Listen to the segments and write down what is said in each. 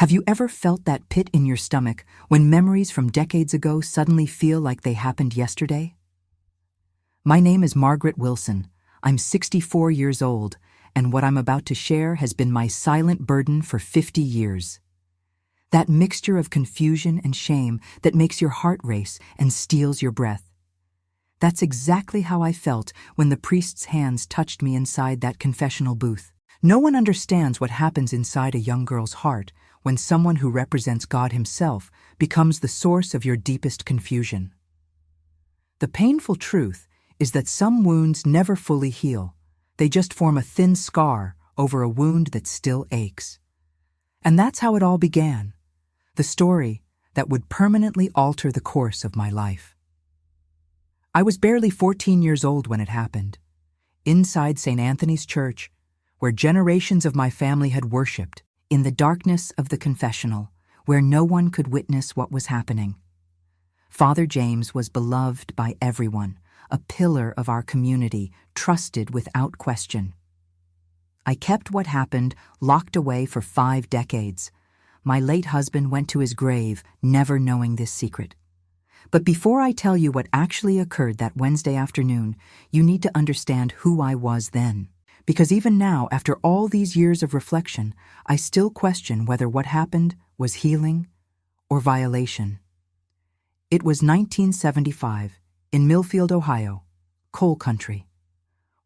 Have you ever felt that pit in your stomach when memories from decades ago suddenly feel like they happened yesterday? My name is Margaret Wilson. I'm 64 years old, and what I'm about to share has been my silent burden for 50 years. That mixture of confusion and shame that makes your heart race and steals your breath. That's exactly how I felt when the priest's hands touched me inside that confessional booth. No one understands what happens inside a young girl's heart when someone who represents God Himself becomes the source of your deepest confusion. The painful truth is that some wounds never fully heal. They just form a thin scar over a wound that still aches. And that's how it all began. The story that would permanently alter the course of my life. I was barely 14 years old when it happened. Inside St. Anthony's Church, where generations of my family had worshipped, in the darkness of the confessional, where no one could witness what was happening. Father James was beloved by everyone, a pillar of our community, trusted without question. I kept what happened locked away for 5 decades. My late husband went to his grave, never knowing this secret. But before I tell you what actually occurred that Wednesday afternoon, you need to understand who I was then. Because even now, after all these years of reflection, I still question whether what happened was healing or violation. It was 1975, in Millfield, Ohio, coal country.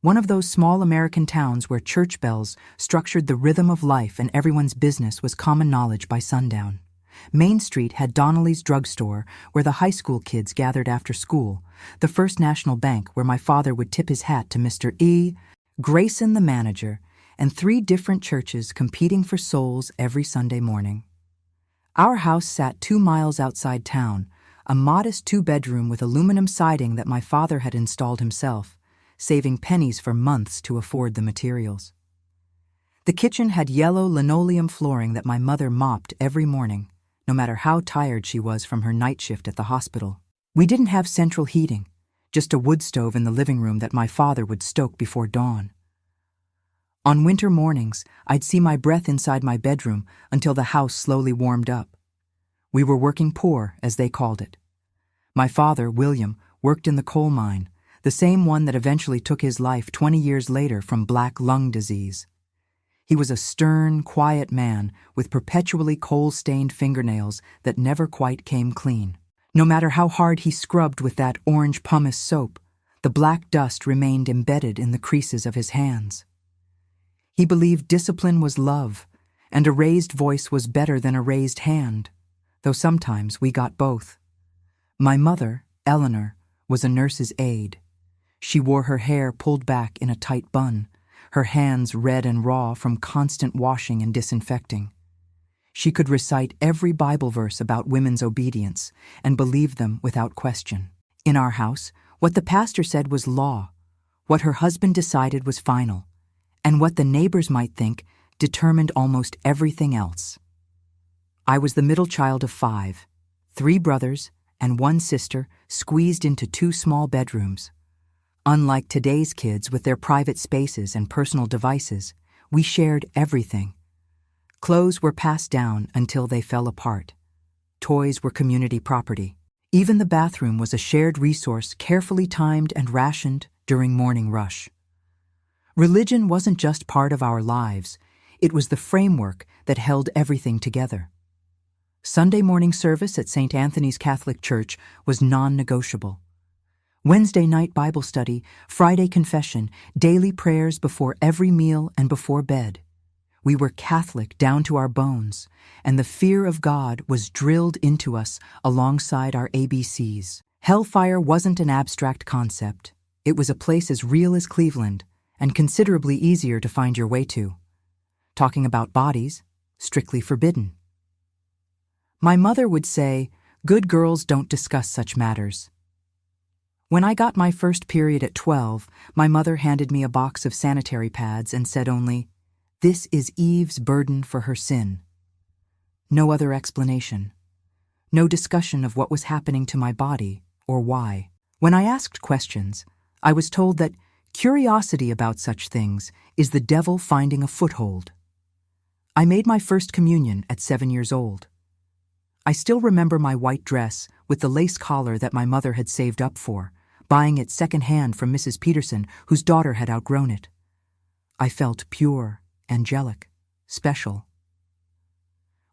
One of those small American towns where church bells structured the rhythm of life and everyone's business was common knowledge by sundown. Main Street had Donnelly's drugstore, where the high school kids gathered after school, the First National Bank, where my father would tip his hat to Mr. E., Grayson the manager, and 3 different churches competing for souls every Sunday morning. Our house sat 2 miles outside town, a modest 2-bedroom with aluminum siding that my father had installed himself, saving pennies for months to afford the materials. The kitchen had yellow linoleum flooring that my mother mopped every morning, no matter how tired she was from her night shift at the hospital. We didn't have central heating, just a wood stove in the living room that my father would stoke before dawn. On winter mornings, I'd see my breath inside my bedroom until the house slowly warmed up. We were working poor, as they called it. My father, William, worked in the coal mine, the same one that eventually took his life 20 years later from black lung disease. He was a stern, quiet man with perpetually coal-stained fingernails that never quite came clean. No matter how hard he scrubbed with that orange pumice soap, the black dust remained embedded in the creases of his hands. He believed discipline was love, and a raised voice was better than a raised hand, though sometimes we got both. My mother, Eleanor, was a nurse's aide. She wore her hair pulled back in a tight bun, her hands red and raw from constant washing and disinfecting. She could recite every Bible verse about women's obedience and believe them without question. In our house, what the pastor said was law, what her husband decided was final, and what the neighbors might think determined almost everything else. I was the middle child of 5, 3 brothers and 1 sister squeezed into 2 small bedrooms. Unlike today's kids with their private spaces and personal devices, we shared everything. Clothes were passed down until they fell apart. Toys were community property. Even the bathroom was a shared resource carefully timed and rationed during morning rush. Religion wasn't just part of our lives, it was the framework that held everything together. Sunday morning service at St. Anthony's Catholic Church was non-negotiable. Wednesday night Bible study, Friday confession, daily prayers before every meal and before bed. We were Catholic down to our bones, and the fear of God was drilled into us alongside our ABCs. Hellfire wasn't an abstract concept. It was a place as real as Cleveland, and considerably easier to find your way to. Talking about bodies, strictly forbidden. My mother would say, "Good girls don't discuss such matters." When I got my first period at 12, my mother handed me a box of sanitary pads and said only, "This is Eve's burden for her sin." No other explanation. No discussion of what was happening to my body or why. When I asked questions, I was told that curiosity about such things is the devil finding a foothold. I made my first communion at 7 years old. I still remember my white dress with the lace collar that my mother had saved up for, buying it secondhand from Mrs. Peterson, whose daughter had outgrown it. I felt pure, angelic, special.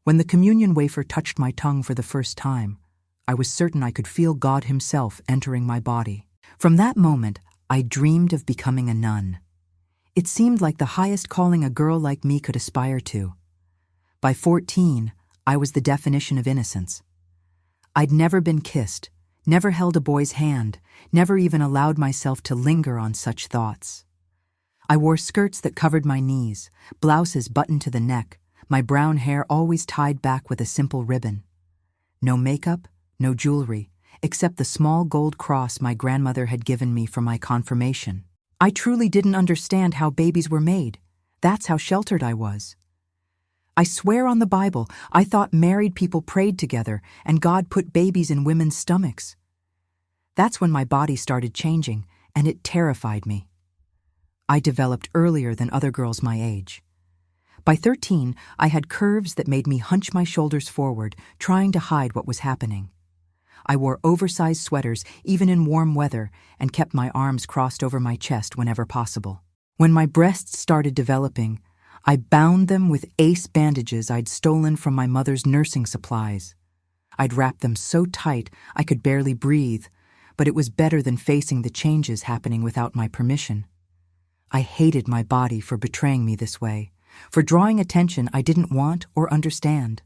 When the communion wafer touched my tongue for the first time, I was certain I could feel God Himself entering my body. From that moment, I dreamed of becoming a nun. It seemed like the highest calling a girl like me could aspire to. By 14, I was the definition of innocence. I'd never been kissed, never held a boy's hand, never even allowed myself to linger on such thoughts. I wore skirts that covered my knees, blouses buttoned to the neck, my brown hair always tied back with a simple ribbon. No makeup, no jewelry, except the small gold cross my grandmother had given me for my confirmation. I truly didn't understand how babies were made. That's how sheltered I was. I swear on the Bible, I thought married people prayed together and God put babies in women's stomachs. That's when my body started changing, and it terrified me. I developed earlier than other girls my age. By 13, I had curves that made me hunch my shoulders forward, trying to hide what was happening. I wore oversized sweaters even in warm weather and kept my arms crossed over my chest whenever possible. When my breasts started developing, I bound them with ace bandages I'd stolen from my mother's nursing supplies. I'd wrap them so tight I could barely breathe, but it was better than facing the changes happening without my permission. I hated my body for betraying me this way, for drawing attention I didn't want or understand.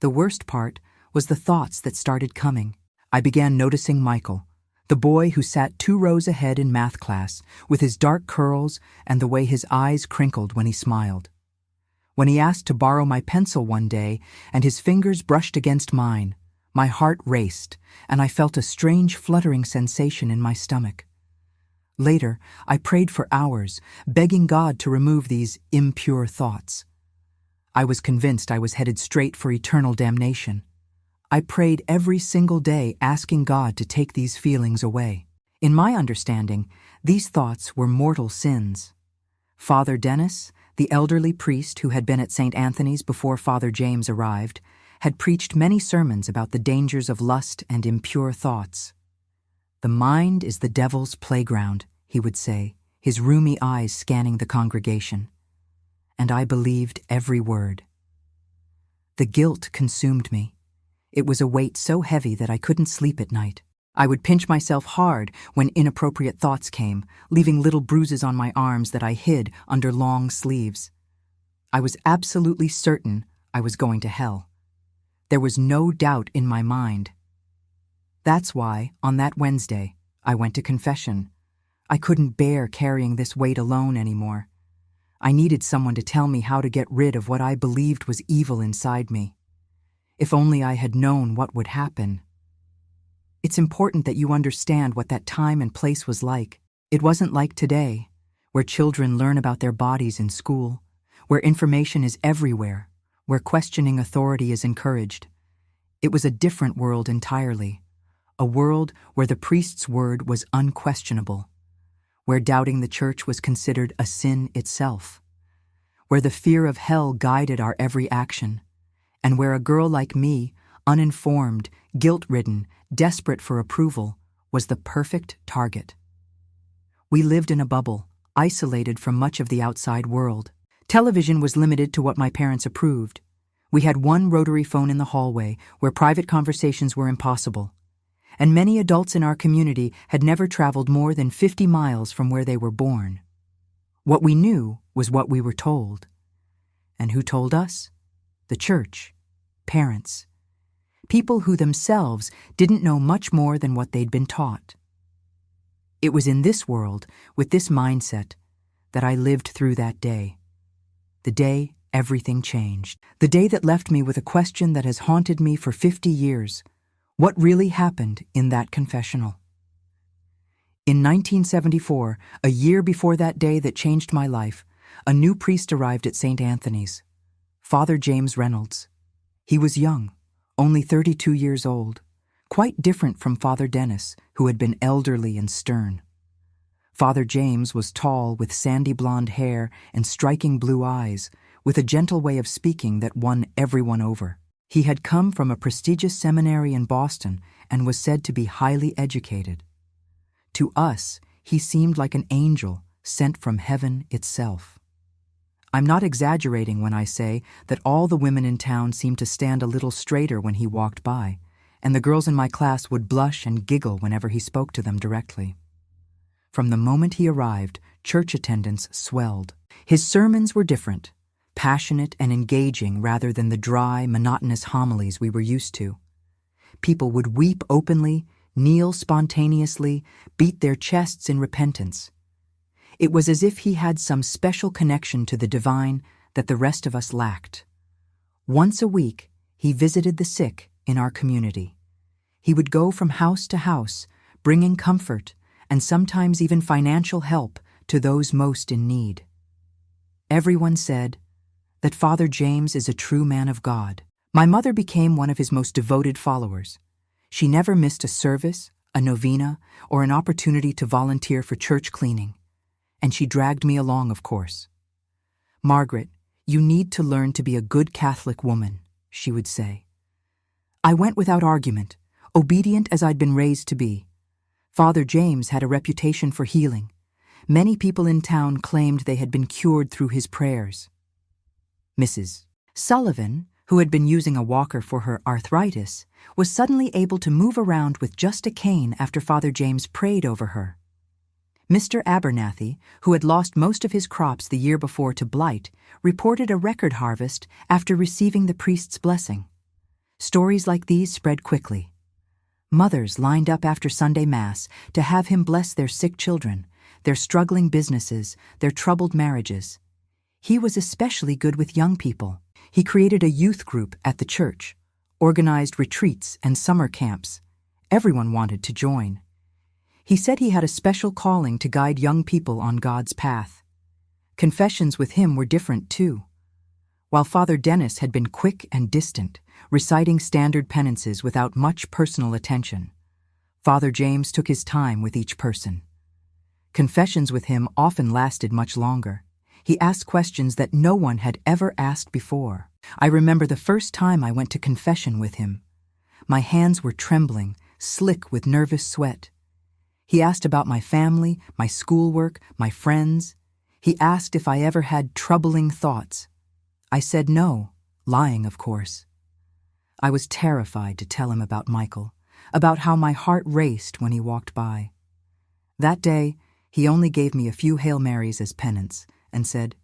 The worst part was the thoughts that started coming. I began noticing Michael, the boy who sat 2 rows ahead in math class, with his dark curls and the way his eyes crinkled when he smiled. When he asked to borrow my pencil one day and his fingers brushed against mine, my heart raced and I felt a strange fluttering sensation in my stomach. Later, I prayed for hours, begging God to remove these impure thoughts. I was convinced I was headed straight for eternal damnation. I prayed every single day asking God to take these feelings away. In my understanding, these thoughts were mortal sins. Father Dennis, the elderly priest who had been at St. Anthony's before Father James arrived, had preached many sermons about the dangers of lust and impure thoughts. "The mind is the devil's playground," he would say, his rheumy eyes scanning the congregation. And I believed every word. The guilt consumed me. It was a weight so heavy that I couldn't sleep at night. I would pinch myself hard when inappropriate thoughts came, leaving little bruises on my arms that I hid under long sleeves. I was absolutely certain I was going to hell. There was no doubt in my mind. That's why, on that Wednesday, I went to confession. I couldn't bear carrying this weight alone anymore. I needed someone to tell me how to get rid of what I believed was evil inside me. If only I had known what would happen. It's important that you understand what that time and place was like. It wasn't like today, where children learn about their bodies in school, where information is everywhere, where questioning authority is encouraged. It was a different world entirely, a world where the priest's word was unquestionable, where doubting the church was considered a sin itself, where the fear of hell guided our every action, and where a girl like me, uninformed, guilt-ridden, desperate for approval, was the perfect target. We lived in a bubble, isolated from much of the outside world. Television was limited to what my parents approved. We had one rotary phone in the hallway where private conversations were impossible, and many adults in our community had never traveled more than 50 miles from where they were born. What we knew was what we were told. And who told us? The church, parents, people who themselves didn't know much more than what they'd been taught. It was in this world, with this mindset, that I lived through that day. The day everything changed. The day that left me with a question that has haunted me for 50 years. What really happened in that confessional? In 1974, a year before that day that changed my life, a new priest arrived at St. Anthony's, Father James Reynolds. He was young, only 32 years old, quite different from Father Dennis, who had been elderly and stern. Father James was tall with sandy blonde hair and striking blue eyes, with a gentle way of speaking that won everyone over. He had come from a prestigious seminary in Boston and was said to be highly educated. To us, he seemed like an angel sent from heaven itself. I'm not exaggerating when I say that all the women in town seemed to stand a little straighter when he walked by, and the girls in my class would blush and giggle whenever he spoke to them directly. From the moment he arrived, church attendance swelled. His sermons were different, passionate and engaging rather than the dry, monotonous homilies we were used to. People would weep openly, kneel spontaneously, beat their chests in repentance. It was as if he had some special connection to the divine that the rest of us lacked. Once a week, he visited the sick in our community. He would go from house to house, bringing comfort and sometimes even financial help to those most in need. Everyone said that Father James is a true man of God. My mother became one of his most devoted followers. She never missed a service, a novena, or an opportunity to volunteer for church cleaning. And she dragged me along, of course. "Margaret, you need to learn to be a good Catholic woman," she would say. I went without argument, obedient as I'd been raised to be. Father James had a reputation for healing. Many people in town claimed they had been cured through his prayers. Mrs. Sullivan, who had been using a walker for her arthritis, was suddenly able to move around with just a cane after Father James prayed over her. Mr. Abernathy, who had lost most of his crops the year before to blight, reported a record harvest after receiving the priest's blessing. Stories like these spread quickly. Mothers lined up after Sunday Mass to have him bless their sick children, their struggling businesses, their troubled marriages. He was especially good with young people. He created a youth group at the church, organized retreats and summer camps. Everyone wanted to join. He said he had a special calling to guide young people on God's path. Confessions with him were different too. While Father Dennis had been quick and distant, reciting standard penances without much personal attention, Father James took his time with each person. Confessions with him often lasted much longer. He asked questions that no one had ever asked before. I remember the first time I went to confession with him. My hands were trembling, slick with nervous sweat. He asked about my family, my schoolwork, my friends. He asked if I ever had troubling thoughts. I said no, lying, of course. I was terrified to tell him about Michael, about how my heart raced when he walked by. That day, he only gave me a few Hail Marys as penance and said,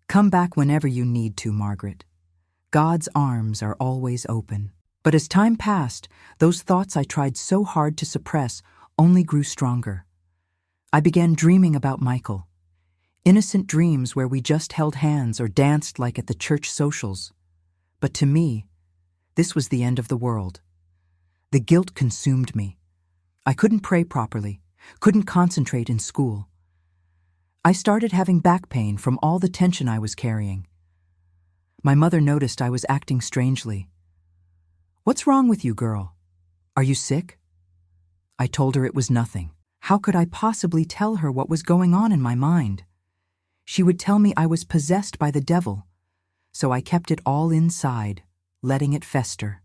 "Come back whenever you need to, Margaret. God's arms are always open." But as time passed, those thoughts I tried so hard to suppress only grew stronger. I began dreaming about Michael. Innocent dreams where we just held hands or danced like at the church socials. But to me, this was the end of the world. The guilt consumed me. I couldn't pray properly, couldn't concentrate in school. I started having back pain from all the tension I was carrying. My mother noticed I was acting strangely. "What's wrong with you, girl? Are you sick?" I told her it was nothing. How could I possibly tell her what was going on in my mind? She would tell me I was possessed by the devil, so I kept it all inside, letting it fester.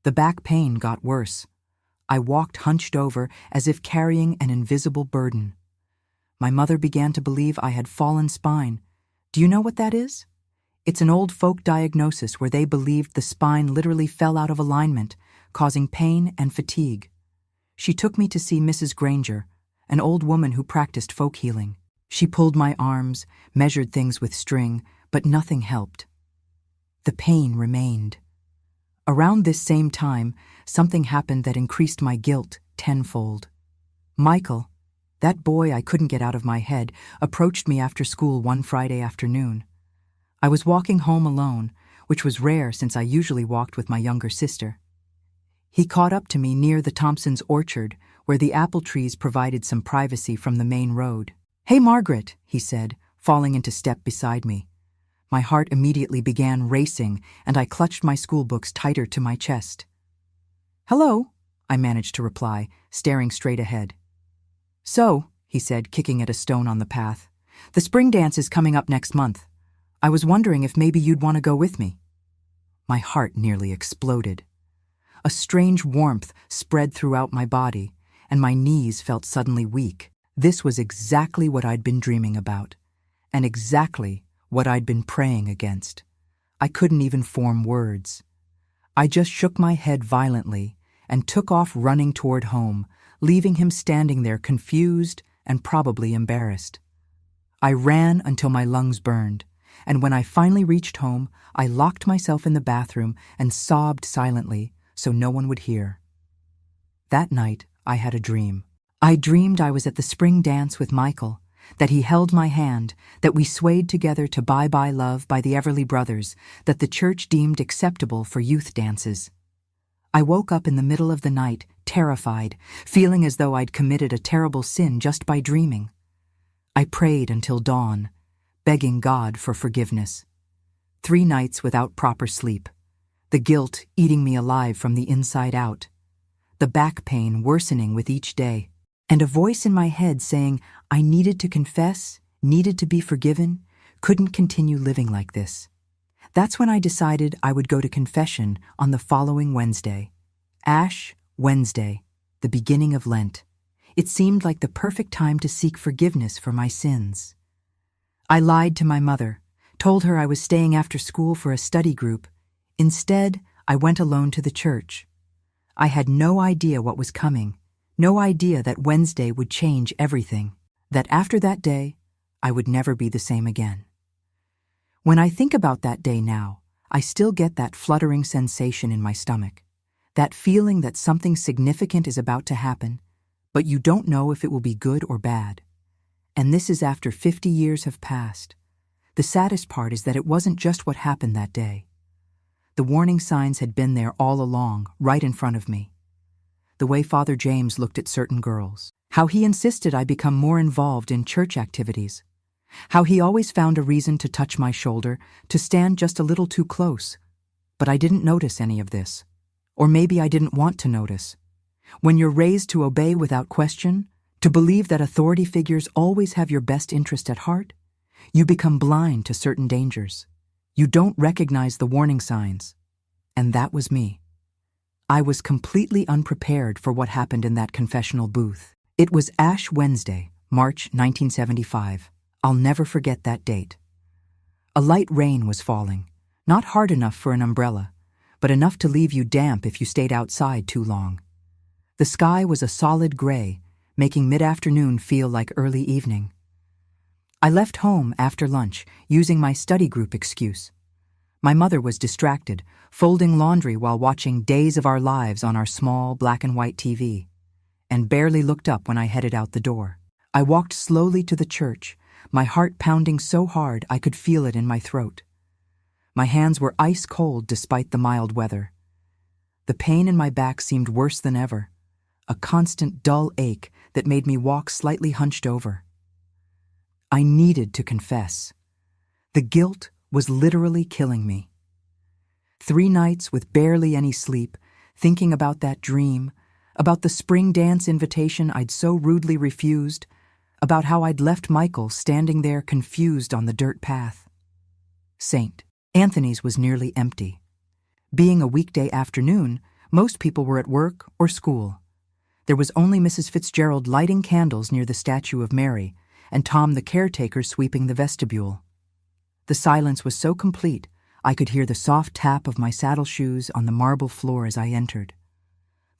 The back pain got worse. I walked hunched over as if carrying an invisible burden. My mother began to believe I had fallen spine. Do you know what that is? It's an old folk diagnosis where they believed the spine literally fell out of alignment, causing pain and fatigue. She took me to see Mrs. Granger, an old woman who practiced folk healing. She pulled my arms, measured things with string, but nothing helped. The pain remained. Around this same time, something happened that increased my guilt tenfold. Michael, that boy I couldn't get out of my head, approached me after school one Friday afternoon. I was walking home alone, which was rare since I usually walked with my younger sister. He caught up to me near the Thompsons' orchard, where the apple trees provided some privacy from the main road. "Hey, Margaret," he said, falling into step beside me. My heart immediately began racing, and I clutched my school books tighter to my chest. "Hello," I managed to reply, staring straight ahead. "So," he said, kicking at a stone on the path, "the spring dance is coming up next month. I was wondering if maybe you'd want to go with me." My heart nearly exploded. A strange warmth spread throughout my body, and my knees felt suddenly weak. This was exactly what I'd been dreaming about, and exactly what I'd been praying against. I couldn't even form words. I just shook my head violently and took off running toward home, leaving him standing there confused and probably embarrassed. I ran until my lungs burned, and when I finally reached home, I locked myself in the bathroom and sobbed silently so no one would hear. That night, I had a dream. I dreamed I was at the spring dance with Michael, that he held my hand, that we swayed together to Bye Bye Love by the Everly Brothers, that the church deemed acceptable for youth dances. I woke up in the middle of the night, terrified, feeling as though I'd committed a terrible sin just by dreaming. I prayed until dawn, begging God for forgiveness. 3 nights without proper sleep, the guilt eating me alive from the inside out, the back pain worsening with each day, and a voice in my head saying I needed to confess, needed to be forgiven, couldn't continue living like this. That's when I decided I would go to confession on the following Wednesday. Ash Wednesday, the beginning of Lent. It seemed like the perfect time to seek forgiveness for my sins. I lied to my mother, told her I was staying after school for a study group. Instead, I went alone to the church. I had no idea what was coming, no idea that Wednesday would change everything, that after that day, I would never be the same again. When I think about that day now, I still get that fluttering sensation in my stomach, that feeling that something significant is about to happen, but you don't know if it will be good or bad. And this is after 50 years have passed. The saddest part is that it wasn't just what happened that day. The warning signs had been there all along, right in front of me. The way Father James looked at certain girls, how he insisted I become more involved in church activities, how he always found a reason to touch my shoulder, to stand just a little too close. But I didn't notice any of this. Or maybe I didn't want to notice. When you're raised to obey without question, to believe that authority figures always have your best interest at heart, you become blind to certain dangers. You don't recognize the warning signs. And that was me. I was completely unprepared for what happened in that confessional booth. It was Ash Wednesday, March 1975. I'll never forget that date. A light rain was falling, not hard enough for an umbrella, but enough to leave you damp if you stayed outside too long. The sky was a solid gray, making mid-afternoon feel like early evening. I left home after lunch, using my study group excuse. My mother was distracted, folding laundry while watching Days of Our Lives on our small black and white TV, and barely looked up when I headed out the door. I walked slowly to the church, my heart pounding so hard I could feel it in my throat. My hands were ice cold despite the mild weather. The pain in my back seemed worse than ever, a constant dull ache that made me walk slightly hunched over. I needed to confess. The guilt was literally killing me. 3 nights with barely any sleep, thinking about that dream, about the spring dance invitation I'd so rudely refused, about how I'd left Michael standing there confused on the dirt path. St. Anthony's was nearly empty. Being a weekday afternoon, most people were at work or school. There was only Mrs. Fitzgerald lighting candles near the statue of Mary, and Tom the caretaker sweeping the vestibule. The silence was so complete, I could hear the soft tap of my saddle shoes on the marble floor as I entered.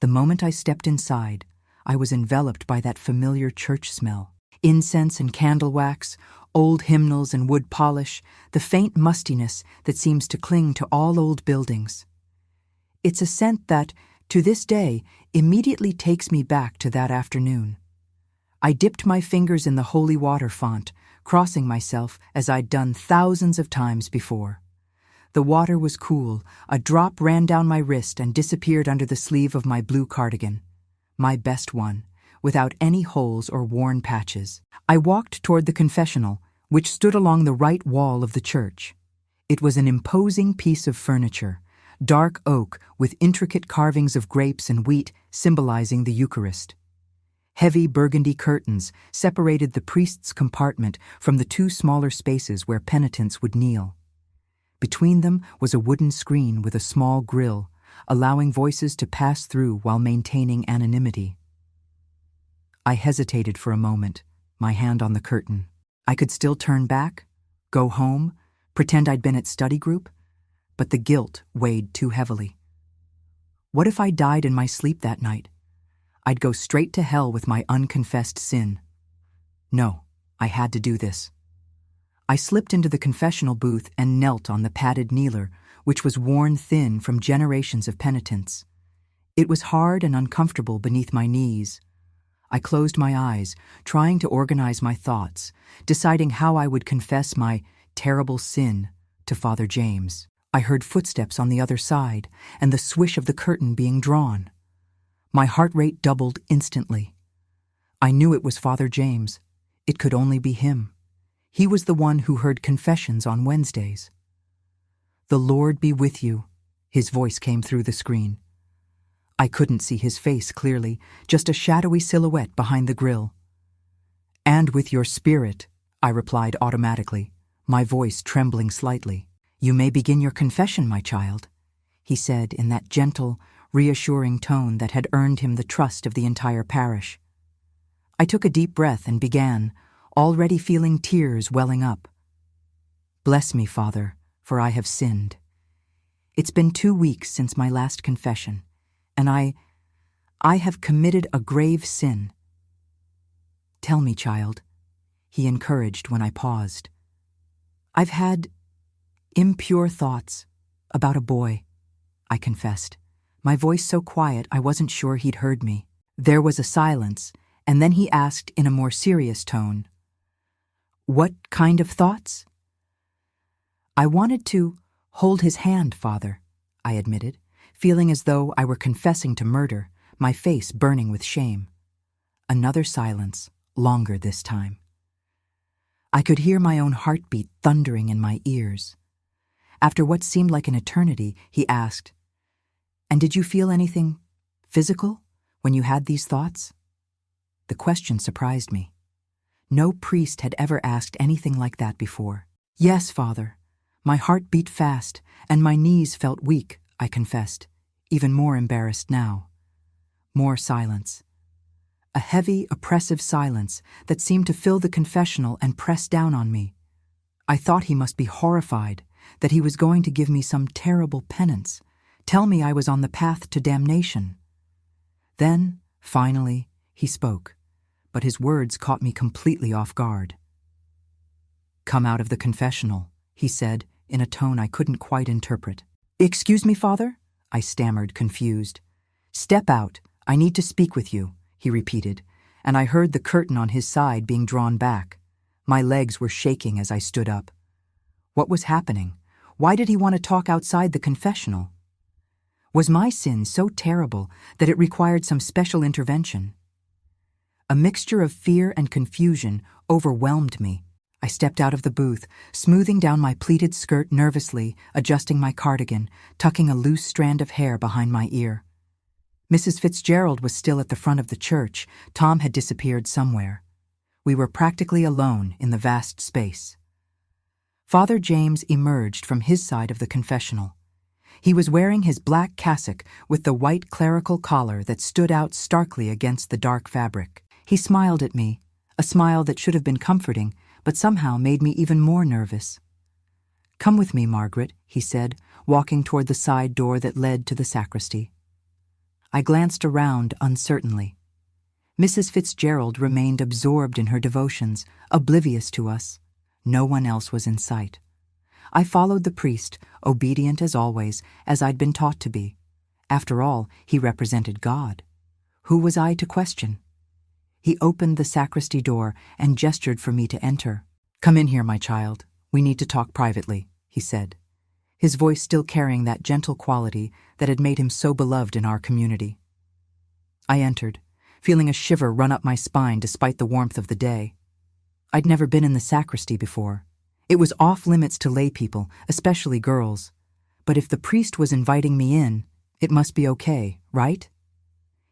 The moment I stepped inside, I was enveloped by that familiar church smell. Incense and candle wax, old hymnals and wood polish, the faint mustiness that seems to cling to all old buildings. It's a scent that, to this day, immediately takes me back to that afternoon. I dipped my fingers in the holy water font, crossing myself as I'd done thousands of times before. The water was cool, a drop ran down my wrist and disappeared under the sleeve of my blue cardigan, my best one, without any holes or worn patches. I walked toward the confessional, which stood along the right wall of the church. It was an imposing piece of furniture, dark oak with intricate carvings of grapes and wheat symbolizing the Eucharist. Heavy burgundy curtains separated the priest's compartment from the 2 smaller spaces where penitents would kneel. Between them was a wooden screen with a small grill, allowing voices to pass through while maintaining anonymity. I hesitated for a moment, my hand on the curtain. I could still turn back, go home, pretend I'd been at study group, but the guilt weighed too heavily. What if I died in my sleep that night? I'd go straight to hell with my unconfessed sin. No, I had to do this. I slipped into the confessional booth and knelt on the padded kneeler, which was worn thin from generations of penitence. It was hard and uncomfortable beneath my knees. I closed my eyes, trying to organize my thoughts, deciding how I would confess my terrible sin to Father James. I heard footsteps on the other side and the swish of the curtain being drawn. My heart rate doubled instantly. I knew it was Father James. It could only be him. He was the one who heard confessions on Wednesdays. "The Lord be with you," his voice came through the screen. I couldn't see his face clearly, just a shadowy silhouette behind the grill. "And with your spirit," I replied automatically, my voice trembling slightly. "You may begin your confession, my child," he said in that gentle, reassuring tone that had earned him the trust of the entire parish. I took a deep breath and began, already feeling tears welling up. "Bless me, Father, for I have sinned. It's been 2 weeks since my last confession, and I have committed a grave sin." "Tell me, child," he encouraged when I paused. "I've had impure thoughts about a boy," I confessed, my voice so quiet I wasn't sure he'd heard me. There was a silence, and then he asked in a more serious tone, "What kind of thoughts?" "I wanted to hold his hand, Father," I admitted, feeling as though I were confessing to murder, my face burning with shame. Another silence, longer this time. I could hear my own heartbeat thundering in my ears. After what seemed like an eternity, he asked, "And did you feel anything physical when you had these thoughts?" The question surprised me. No priest had ever asked anything like that before. "Yes, Father. My heart beat fast, and my knees felt weak," I confessed, even more embarrassed now. More silence. A heavy, oppressive silence that seemed to fill the confessional and press down on me. I thought he must be horrified, that he was going to give me some terrible penance, tell me I was on the path to damnation. Then, finally, he spoke, but his words caught me completely off guard. "Come out of the confessional," he said, in a tone I couldn't quite interpret. "Excuse me, Father?" I stammered, confused. "Step out. I need to speak with you," he repeated, and I heard the curtain on his side being drawn back. My legs were shaking as I stood up. What was happening? Why did he want to talk outside the confessional? Was my sin so terrible that it required some special intervention? A mixture of fear and confusion overwhelmed me. I stepped out of the booth, smoothing down my pleated skirt nervously, adjusting my cardigan, tucking a loose strand of hair behind my ear. Mrs. Fitzgerald was still at the front of the church. Tom had disappeared somewhere. We were practically alone in the vast space. Father James emerged from his side of the confessional. He was wearing his black cassock with the white clerical collar that stood out starkly against the dark fabric. He smiled at me, a smile that should have been comforting, but somehow made me even more nervous. "Come with me, Margaret," he said, walking toward the side door that led to the sacristy. I glanced around uncertainly. Mrs. Fitzgerald remained absorbed in her devotions, oblivious to us. No one else was in sight. I followed the priest, obedient as always, as I'd been taught to be. After all, he represented God. Who was I to question? He opened the sacristy door and gestured for me to enter. "Come in here, my child. We need to talk privately," he said, his voice still carrying that gentle quality that had made him so beloved in our community. I entered, feeling a shiver run up my spine despite the warmth of the day. I'd never been in the sacristy before. It was off limits to lay people, especially girls. But if the priest was inviting me in, it must be okay, right?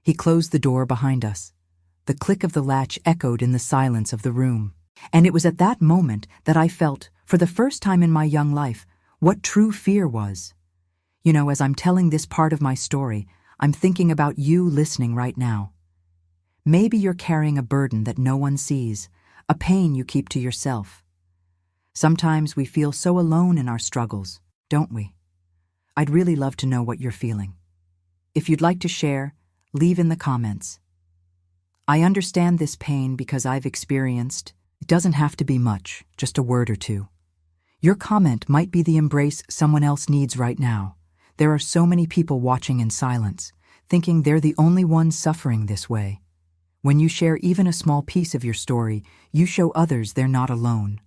He closed the door behind us. The click of the latch echoed in the silence of the room. And it was at that moment that I felt, for the first time in my young life, what true fear was. As I'm telling this part of my story, I'm thinking about you listening right now. Maybe you're carrying a burden that no one sees, a pain you keep to yourself. Sometimes we feel so alone in our struggles, don't we? I'd really love to know what you're feeling. If you'd like to share, leave in the comments. I understand this pain because I've experienced. It doesn't have to be much, just a word or two. Your comment might be the embrace someone else needs right now. There are so many people watching in silence, thinking they're the only ones suffering this way. When you share even a small piece of your story, you show others they're not alone.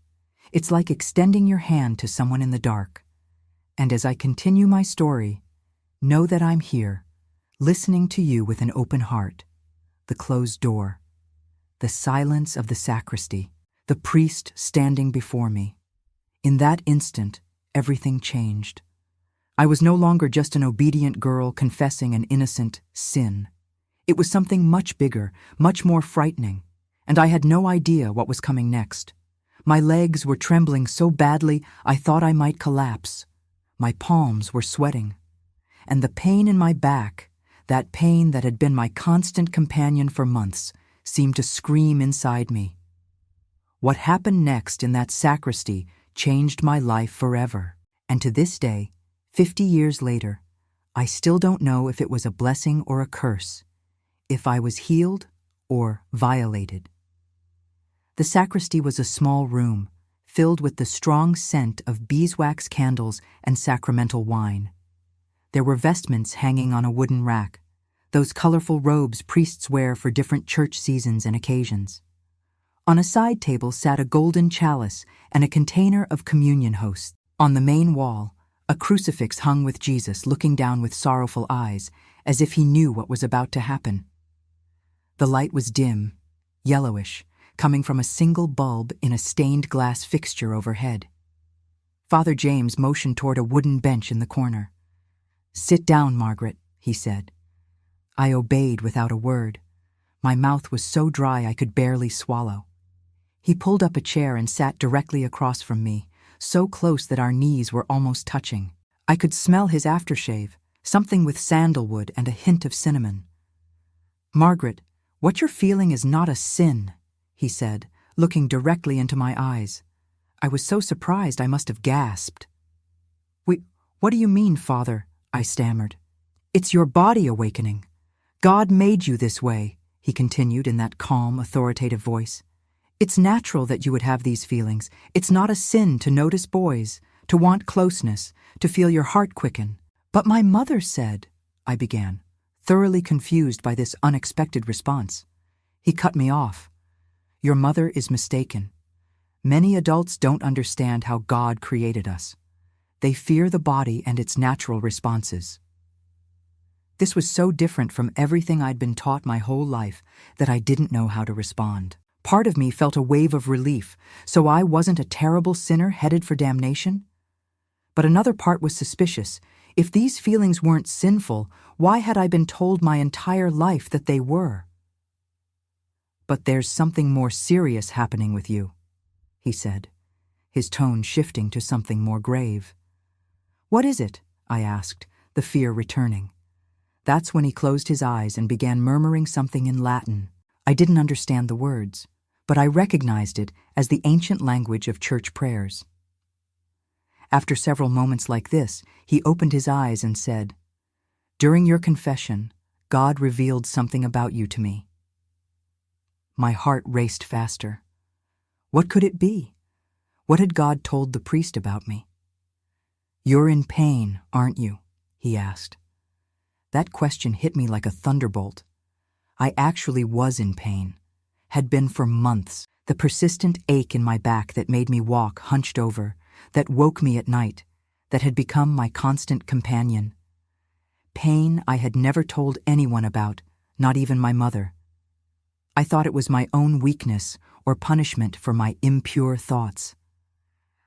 It's like extending your hand to someone in the dark. And as I continue my story, know that I'm here, listening to you with an open heart. The closed door, the silence of the sacristy, the priest standing before me. In that instant, everything changed. I was no longer just an obedient girl confessing an innocent sin. It was something much bigger, much more frightening, and I had no idea what was coming next. My legs were trembling so badly I thought I might collapse. My palms were sweating. And the pain in my back, that pain that had been my constant companion for months, seemed to scream inside me. What happened next in that sacristy changed my life forever. And to this day, 50 years later, I still don't know if it was a blessing or a curse, if I was healed or violated. The sacristy was a small room, filled with the strong scent of beeswax candles and sacramental wine. There were vestments hanging on a wooden rack, those colorful robes priests wear for different church seasons and occasions. On a side table sat a golden chalice and a container of communion hosts. On the main wall, a crucifix hung with Jesus looking down with sorrowful eyes, as if he knew what was about to happen. The light was dim, yellowish, coming from a single bulb in a stained glass fixture overhead. Father James motioned toward a wooden bench in the corner. "Sit down, Margaret," he said. I obeyed without a word. My mouth was so dry I could barely swallow. He pulled up a chair and sat directly across from me, so close that our knees were almost touching. I could smell his aftershave, something with sandalwood and a hint of cinnamon. "Margaret, what you're feeling is not a sin," he said, looking directly into my eyes. I was so surprised I must have gasped. What do you mean, Father?" I stammered. "It's your body awakening. God made you this way," he continued in that calm, authoritative voice. "It's natural that you would have these feelings. It's not a sin to notice boys, to want closeness, to feel your heart quicken." "But my mother said," I began, thoroughly confused by this unexpected response. He cut me off. "Your mother is mistaken. Many adults don't understand how God created us. They fear the body and its natural responses." This was so different from everything I'd been taught my whole life that I didn't know how to respond. Part of me felt a wave of relief, so I wasn't a terrible sinner headed for damnation. But another part was suspicious. If these feelings weren't sinful, why had I been told my entire life that they were? "But there's something more serious happening with you," he said, his tone shifting to something more grave. "What is it?" I asked, the fear returning. That's when he closed his eyes and began murmuring something in Latin. I didn't understand the words, but I recognized it as the ancient language of church prayers. After several moments like this, he opened his eyes and said, "During your confession, God revealed something about you to me." My heart raced faster. What could it be? What had God told the priest about me? "You're in pain, aren't you?" he asked. That question hit me like a thunderbolt. I actually was in pain, had been for months, the persistent ache in my back that made me walk hunched over, that woke me at night, that had become my constant companion. Pain I had never told anyone about, not even my mother. I thought it was my own weakness or punishment for my impure thoughts.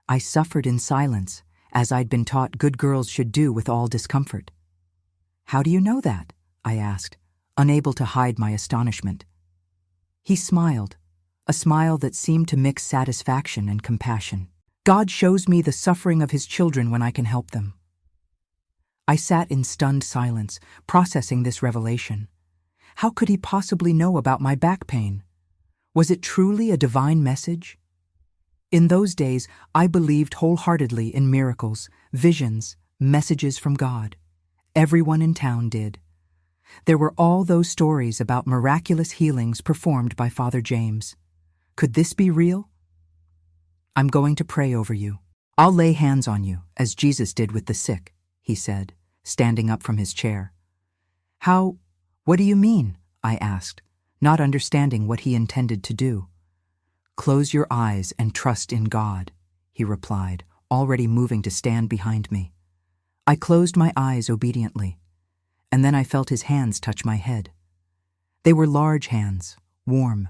I suffered in silence, as I'd been taught good girls should do with all discomfort. "How do you know that?" I asked, unable to hide my astonishment. He smiled, a smile that seemed to mix satisfaction and compassion. God shows me the suffering of his children when I can help them. I sat in stunned silence, processing this revelation. How could he possibly know about my back pain? Was it truly a divine message? In those days, I believed wholeheartedly in miracles, visions, messages from God. Everyone in town did. There were all those stories about miraculous healings performed by Father James. Could this be real? I'm going to pray over you. I'll lay hands on you, as Jesus did with the sick, he said, standing up from his chair. What do you mean? I asked, not understanding what he intended to do. Close your eyes and trust in God, he replied, already moving to stand behind me. I closed my eyes obediently, and then I felt his hands touch my head. They were large hands, warm.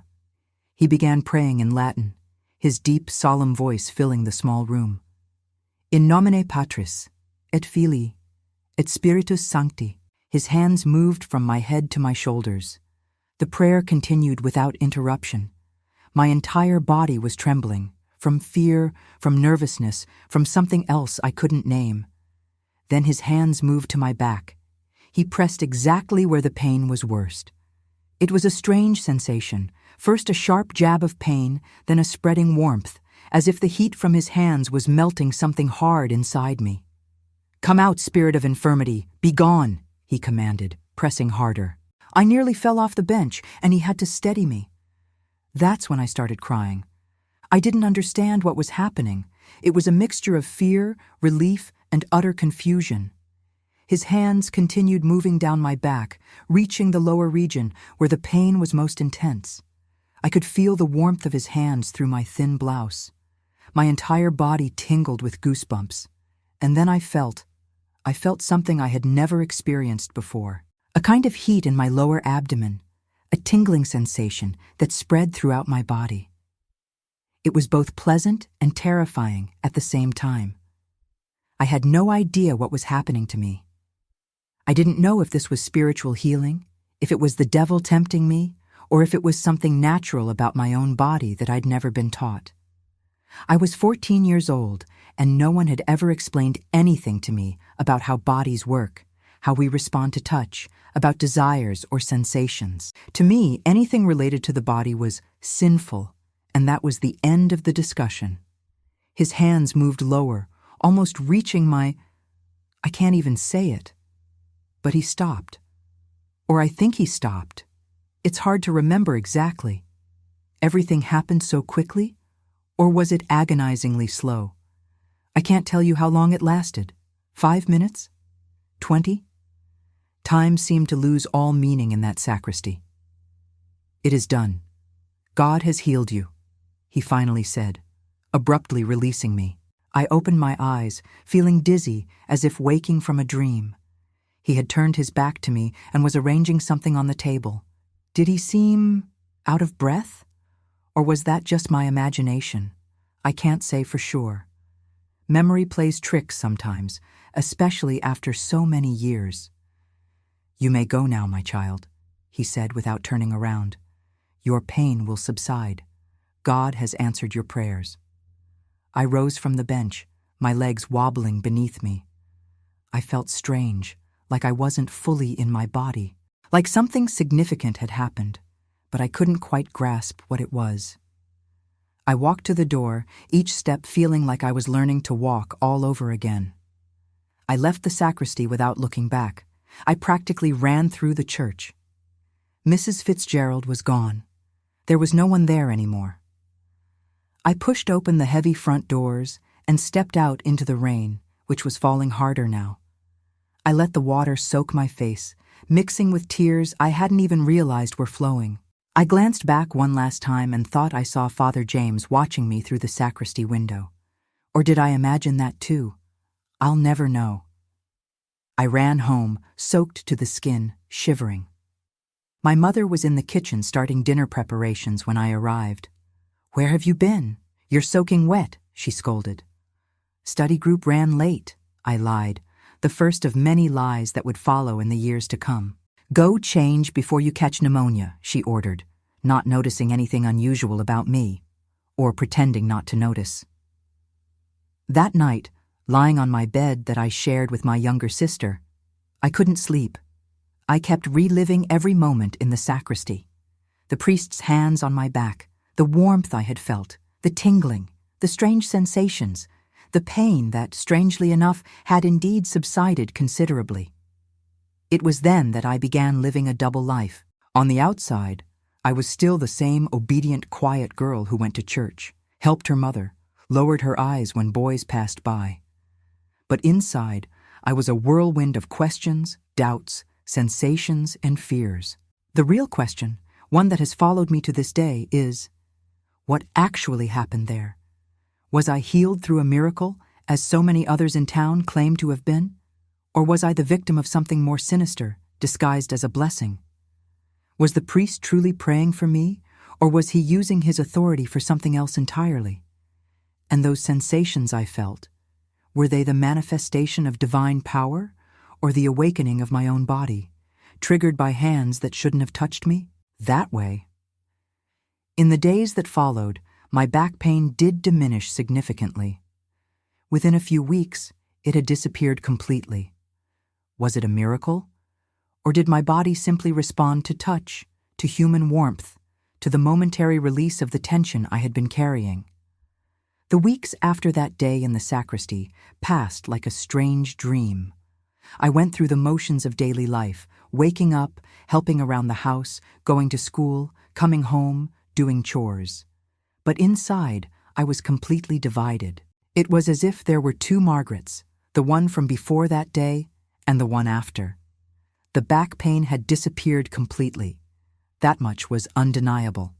He began praying in Latin, his deep, solemn voice filling the small room. In nomine Patris, et Filii, et Spiritus Sancti. His hands moved from my head to my shoulders. The prayer continued without interruption. My entire body was trembling, from fear, from nervousness, from something else I couldn't name. Then his hands moved to my back. He pressed exactly where the pain was worst. It was a strange sensation, first a sharp jab of pain, then a spreading warmth, as if the heat from his hands was melting something hard inside me. "Come out, spirit of infirmity, be gone," he commanded, pressing harder. I nearly fell off the bench, and he had to steady me. That's when I started crying. I didn't understand what was happening. It was a mixture of fear, relief, and utter confusion. His hands continued moving down my back, reaching the lower region where the pain was most intense. I could feel the warmth of his hands through my thin blouse. My entire body tingled with goosebumps. And then I felt something I had never experienced before. A kind of heat in my lower abdomen, a tingling sensation that spread throughout my body. It was both pleasant and terrifying at the same time. I had no idea what was happening to me. I didn't know if this was spiritual healing, if it was the devil tempting me, or if it was something natural about my own body that I'd never been taught. I was 14 years old, and no one had ever explained anything to me about how bodies work, how we respond to touch, about desires or sensations. To me, anything related to the body was sinful, and that was the end of the discussion. His hands moved lower, almost reaching I can't even say it. But he stopped. Or I think he stopped. It's hard to remember exactly. Everything happened so quickly, or was it agonizingly slow? I can't tell you how long it lasted. 5 minutes? 20? Time seemed to lose all meaning in that sacristy. "It is done. God has healed you," he finally said, abruptly releasing me. I opened my eyes, feeling dizzy, as if waking from a dream. He had turned his back to me and was arranging something on the table. Did he seem out of breath? Or was that just my imagination? I can't say for sure. Memory plays tricks sometimes, especially after so many years. "You may go now, my child," he said without turning around. "Your pain will subside. God has answered your prayers." I rose from the bench, my legs wobbling beneath me. I felt strange, like I wasn't fully in my body, like something significant had happened, but I couldn't quite grasp what it was. I walked to the door, each step feeling like I was learning to walk all over again. I left the sacristy without looking back. I practically ran through the church. Mrs. Fitzgerald was gone. There was no one there anymore. I pushed open the heavy front doors and stepped out into the rain, which was falling harder now. I let the water soak my face, mixing with tears I hadn't even realized were flowing. I glanced back one last time and thought I saw Father James watching me through the sacristy window. Or did I imagine that too? I'll never know. I ran home, soaked to the skin, shivering. My mother was in the kitchen starting dinner preparations when I arrived. "Where have you been? You're soaking wet," she scolded. "Study group ran late," I lied, the first of many lies that would follow in the years to come. "Go change before you catch pneumonia," she ordered, not noticing anything unusual about me, or pretending not to notice. That night, lying on my bed that I shared with my younger sister, I couldn't sleep. I kept reliving every moment in the sacristy. The priest's hands on my back, the warmth I had felt, the tingling, the strange sensations, the pain that, strangely enough, had indeed subsided considerably. It was then that I began living a double life. On the outside, I was still the same obedient, quiet girl who went to church, helped her mother, lowered her eyes when boys passed by. But inside, I was a whirlwind of questions, doubts, sensations, and fears. The real question, one that has followed me to this day, is, what actually happened there? Was I healed through a miracle, as so many others in town claimed to have been? Or was I the victim of something more sinister, disguised as a blessing? Was the priest truly praying for me, or was he using his authority for something else entirely? And those sensations I felt, were they the manifestation of divine power, or the awakening of my own body, triggered by hands that shouldn't have touched me? That way. In the days that followed, my back pain did diminish significantly. Within a few weeks, it had disappeared completely. Was it a miracle? Or did my body simply respond to touch, to human warmth, to the momentary release of the tension I had been carrying? The weeks after that day in the sacristy passed like a strange dream. I went through the motions of daily life, waking up, helping around the house, going to school, coming home, doing chores. But inside, I was completely divided. It was as if there were two Margarets, the one from before that day and the one after. The back pain had disappeared completely. That much was undeniable.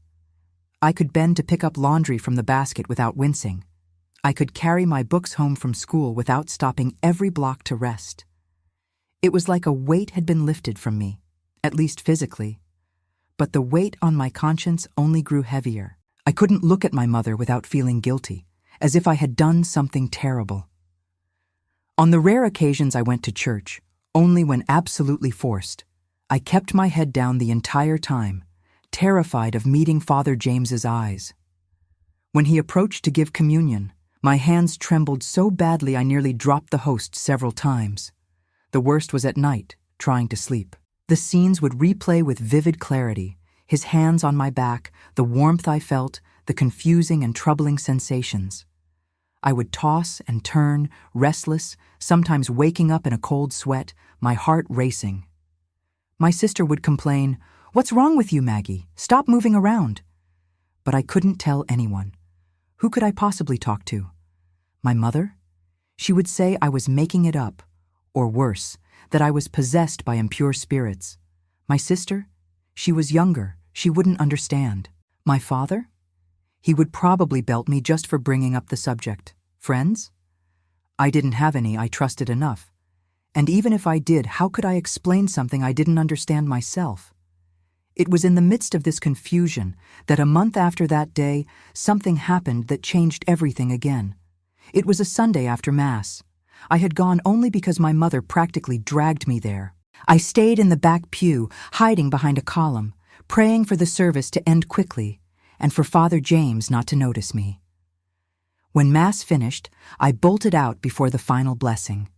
I could bend to pick up laundry from the basket without wincing. I could carry my books home from school without stopping every block to rest. It was like a weight had been lifted from me, at least physically. But the weight on my conscience only grew heavier. I couldn't look at my mother without feeling guilty, as if I had done something terrible. On the rare occasions I went to church, only when absolutely forced, I kept my head down the entire time, terrified of meeting Father James's eyes. When he approached to give communion, my hands trembled so badly I nearly dropped the host several times. The worst was at night, trying to sleep. The scenes would replay with vivid clarity, his hands on my back, the warmth I felt, the confusing and troubling sensations. I would toss and turn, restless, sometimes waking up in a cold sweat, my heart racing. My sister would complain, "What's wrong with you, Maggie? Stop moving around." But I couldn't tell anyone. Who could I possibly talk to? My mother? She would say I was making it up, or worse, that I was possessed by impure spirits. My sister? She was younger, she wouldn't understand. My father? He would probably belt me just for bringing up the subject. Friends? I didn't have any I trusted enough. And even if I did, how could I explain something I didn't understand myself? It was in the midst of this confusion that a month after that day, something happened that changed everything again. It was a Sunday after Mass. I had gone only because my mother practically dragged me there. I stayed in the back pew, hiding behind a column, praying for the service to end quickly, and for Father James not to notice me. When Mass finished, I bolted out before the final blessing.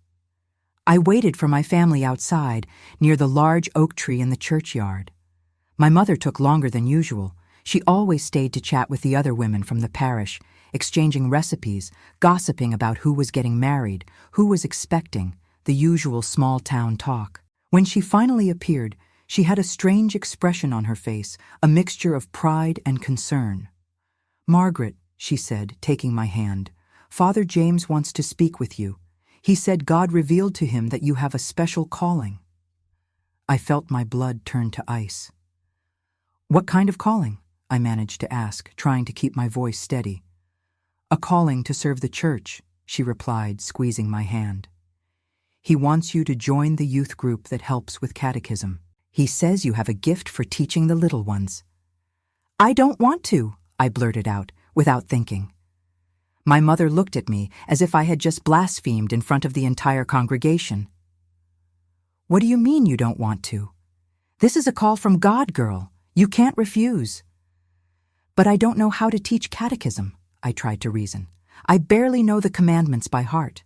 I waited for my family outside, near the large oak tree in the churchyard. My mother took longer than usual. She always stayed to chat with the other women from the parish, exchanging recipes, gossiping about who was getting married, who was expecting, the usual small-town talk. When she finally appeared, she had a strange expression on her face, a mixture of pride and concern. "Margaret," she said, taking my hand, "Father James wants to speak with you. He said God revealed to him that you have a special calling." I felt my blood turn to ice. "What kind of calling?" I managed to ask, trying to keep my voice steady. "A calling to serve the church," she replied, squeezing my hand. "He wants you to join the youth group that helps with catechism. He says you have a gift for teaching the little ones." "I don't want to," I blurted out, without thinking. My mother looked at me as if I had just blasphemed in front of the entire congregation. "What do you mean you don't want to? This is a call from God, girl. You can't refuse." "But I don't know how to teach catechism," I tried to reason. I barely know the commandments by heart."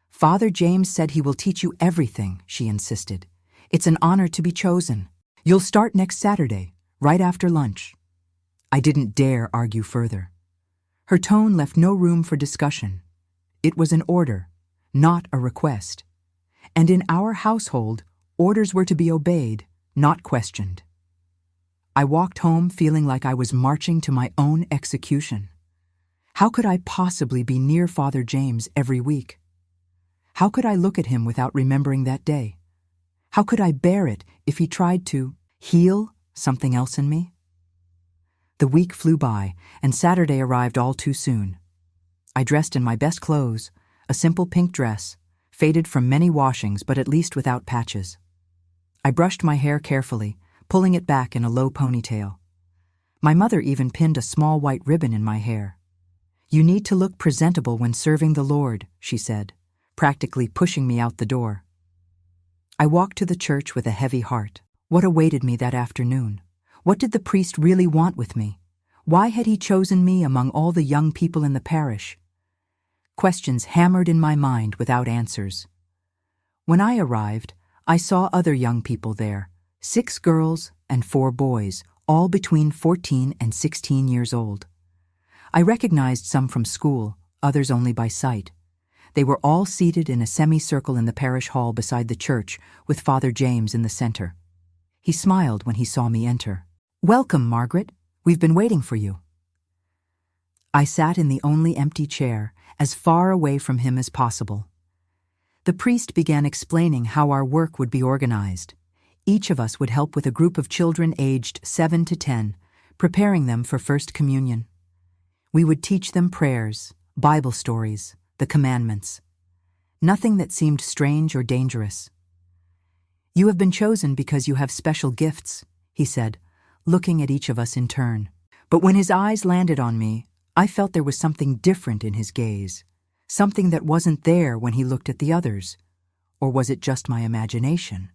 "Father James said he will teach you everything," she insisted. "It's an honor to be chosen. You'll start next Saturday, right after lunch." I didn't dare argue further. Her tone left no room for discussion. It was an order, not a request. And in our household, orders were to be obeyed, not questioned. I walked home feeling like I was marching to my own execution. How could I possibly be near Father James every week? How could I look at him without remembering that day? How could I bear it if he tried to heal something else in me? The week flew by, and Saturday arrived all too soon. I dressed in my best clothes, a simple pink dress, faded from many washings but at least without patches. I brushed my hair carefully, pulling it back in a low ponytail. My mother even pinned a small white ribbon in my hair. "You need to look presentable when serving the Lord," she said, practically pushing me out the door. I walked to the church with a heavy heart. What awaited me that afternoon? What did the priest really want with me? Why had he chosen me among all the young people in the parish? Questions hammered in my mind without answers. When I arrived, I saw other young people there, 6 girls and 4 boys, all between 14 and 16 years old. I recognized some from school, others only by sight. They were all seated in a semicircle in the parish hall beside the church, with Father James in the center. He smiled when he saw me enter. "Welcome, Margaret. We've been waiting for you." I sat in the only empty chair, as far away from him as possible. The priest began explaining how our work would be organized. Each of us would help with a group of children aged 7 to 10, preparing them for First Communion. We would teach them prayers, Bible stories, the commandments. Nothing that seemed strange or dangerous. "You have been chosen because you have special gifts," he said, looking at each of us in turn. But when his eyes landed on me, I felt there was something different in his gaze, something that wasn't there when he looked at the others. Or was it just my imagination?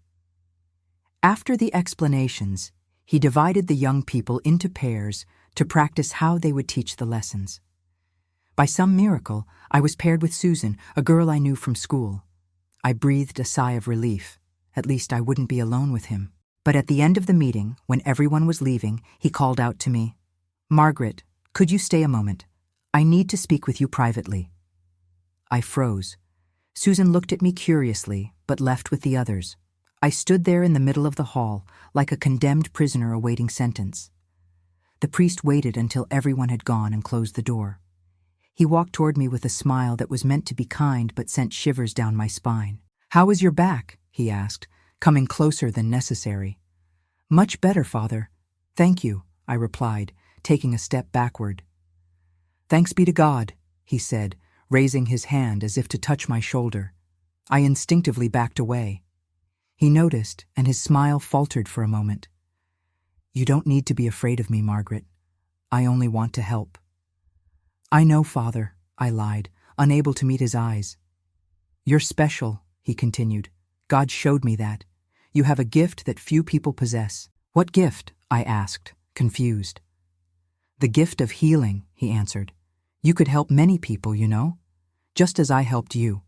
After the explanations, he divided the young people into pairs to practice how they would teach the lessons. By some miracle, I was paired with Susan, a girl I knew from school. I breathed a sigh of relief. At least I wouldn't be alone with him. But at the end of the meeting, when everyone was leaving, he called out to me, "Margaret, could you stay a moment? I need to speak with you privately." I froze. Susan looked at me curiously, but left with the others. I stood there in the middle of the hall, like a condemned prisoner awaiting sentence. The priest waited until everyone had gone and closed the door. He walked toward me with a smile that was meant to be kind but sent shivers down my spine. "How is your back?" he asked, coming closer than necessary. "Much better, Father. Thank you," I replied, taking a step backward. "Thanks be to God," he said, raising his hand as if to touch my shoulder. I instinctively backed away. He noticed, and his smile faltered for a moment. "You don't need to be afraid of me, Margaret. I only want to help." "I know, Father," I lied, unable to meet his eyes. "You're special," he continued. "God showed me that. You have a gift that few people possess." "What gift?" I asked, confused. "The gift of healing," he answered. "You could help many people, you know, just as I helped you."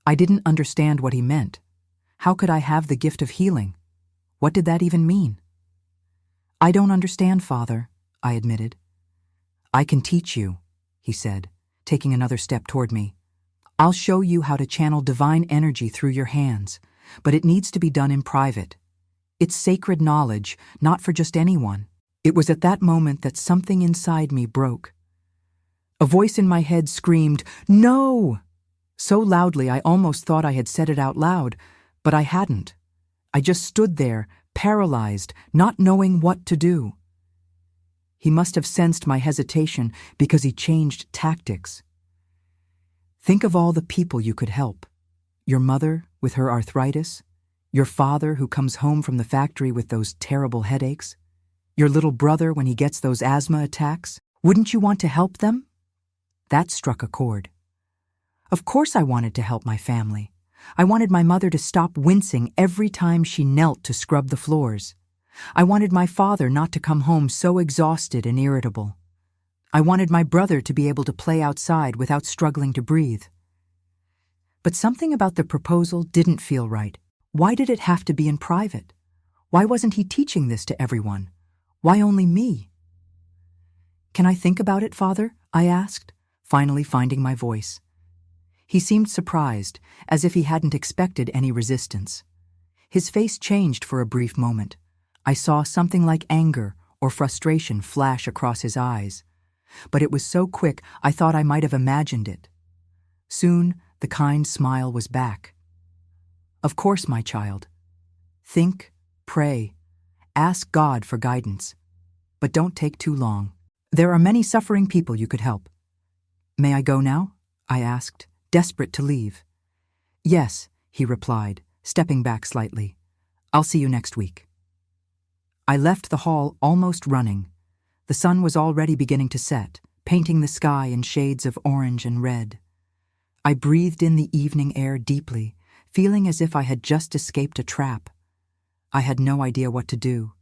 I didn't understand what he meant. How could I have the gift of healing? What did that even mean? "I don't understand, Father," I admitted. "I can teach you," he said, taking another step toward me. "I'll show you how to channel divine energy through your hands, but it needs to be done in private. It's sacred knowledge, not for just anyone." It was at that moment that something inside me broke. A voice in my head screamed, "No!" so loudly I almost thought I had said it out loud, but I hadn't. I just stood there, paralyzed, not knowing what to do. He must have sensed my hesitation because he changed tactics. "Think of all the people you could help. Your mother with her arthritis, your father who comes home from the factory with those terrible headaches, your little brother when he gets those asthma attacks. Wouldn't you want to help them?" That struck a chord. Of course I wanted to help my family. I wanted my mother to stop wincing every time she knelt to scrub the floors. I wanted my father not to come home so exhausted and irritable. I wanted my brother to be able to play outside without struggling to breathe. But something about the proposal didn't feel right. Why did it have to be in private? Why wasn't he teaching this to everyone? Why only me? "Can I think about it, Father?" I asked, finally finding my voice. He seemed surprised, as if he hadn't expected any resistance. His face changed for a brief moment. I saw something like anger or frustration flash across his eyes, but it was so quick I thought I might have imagined it. Soon, the kind smile was back. "Of course, my child. Think, pray, ask God for guidance, but don't take too long. There are many suffering people you could help." "May I go now?" I asked, desperate to leave. "Yes," he replied, stepping back slightly. "I'll see you next week." I left the hall almost running. The sun was already beginning to set, painting the sky in shades of orange and red. I breathed in the evening air deeply, feeling as if I had just escaped a trap. I had no idea what to do.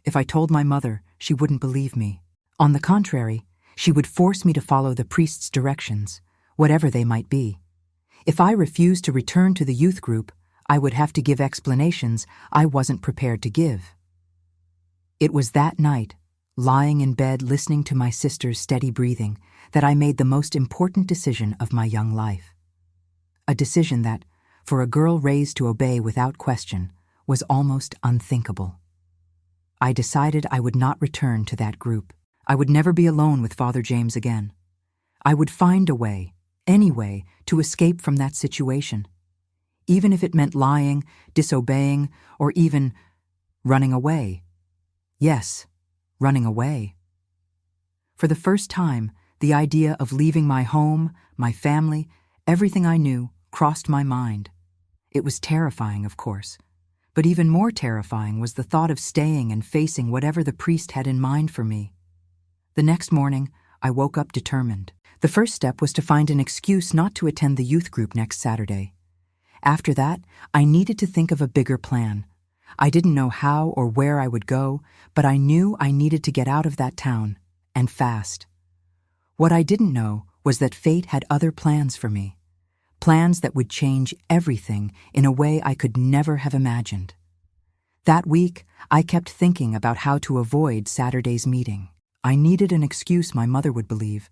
If I told my mother, she wouldn't believe me. On the contrary, she would force me to follow the priest's directions, whatever they might be. If I refused to return to the youth group, I would have to give explanations I wasn't prepared to give. It was that night, lying in bed listening to my sister's steady breathing, that I made the most important decision of my young life. A decision that, for a girl raised to obey without question, was almost unthinkable. I decided I would not return to that group. I would never be alone with Father James again. I would find a way, any way, to escape from that situation, even if it meant lying, disobeying, or even running away. Yes, running away. For the first time, the idea of leaving my home, my family, everything I knew, crossed my mind. It was terrifying, of course, but even more terrifying was the thought of staying and facing whatever the priest had in mind for me. The next morning, I woke up determined. The first step was to find an excuse not to attend the youth group next Saturday. After that, I needed to think of a bigger plan. I didn't know how or where I would go, but I knew I needed to get out of that town, and fast. What I didn't know was that fate had other plans for me, plans that would change everything in a way I could never have imagined. That week, I kept thinking about how to avoid Saturday's meeting. I needed an excuse my mother would believe,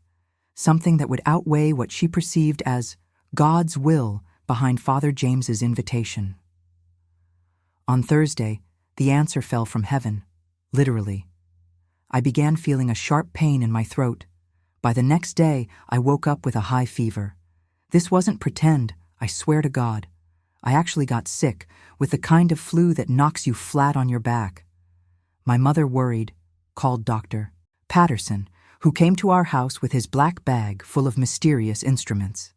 something that would outweigh what she perceived as God's will behind Father James's invitation. On Thursday, the answer fell from heaven, literally. I began feeling a sharp pain in my throat. By the next day, I woke up with a high fever. This wasn't pretend, I swear to God. I actually got sick, with the kind of flu that knocks you flat on your back. My mother worried, called Dr. Patterson, who came to our house with his black bag full of mysterious instruments.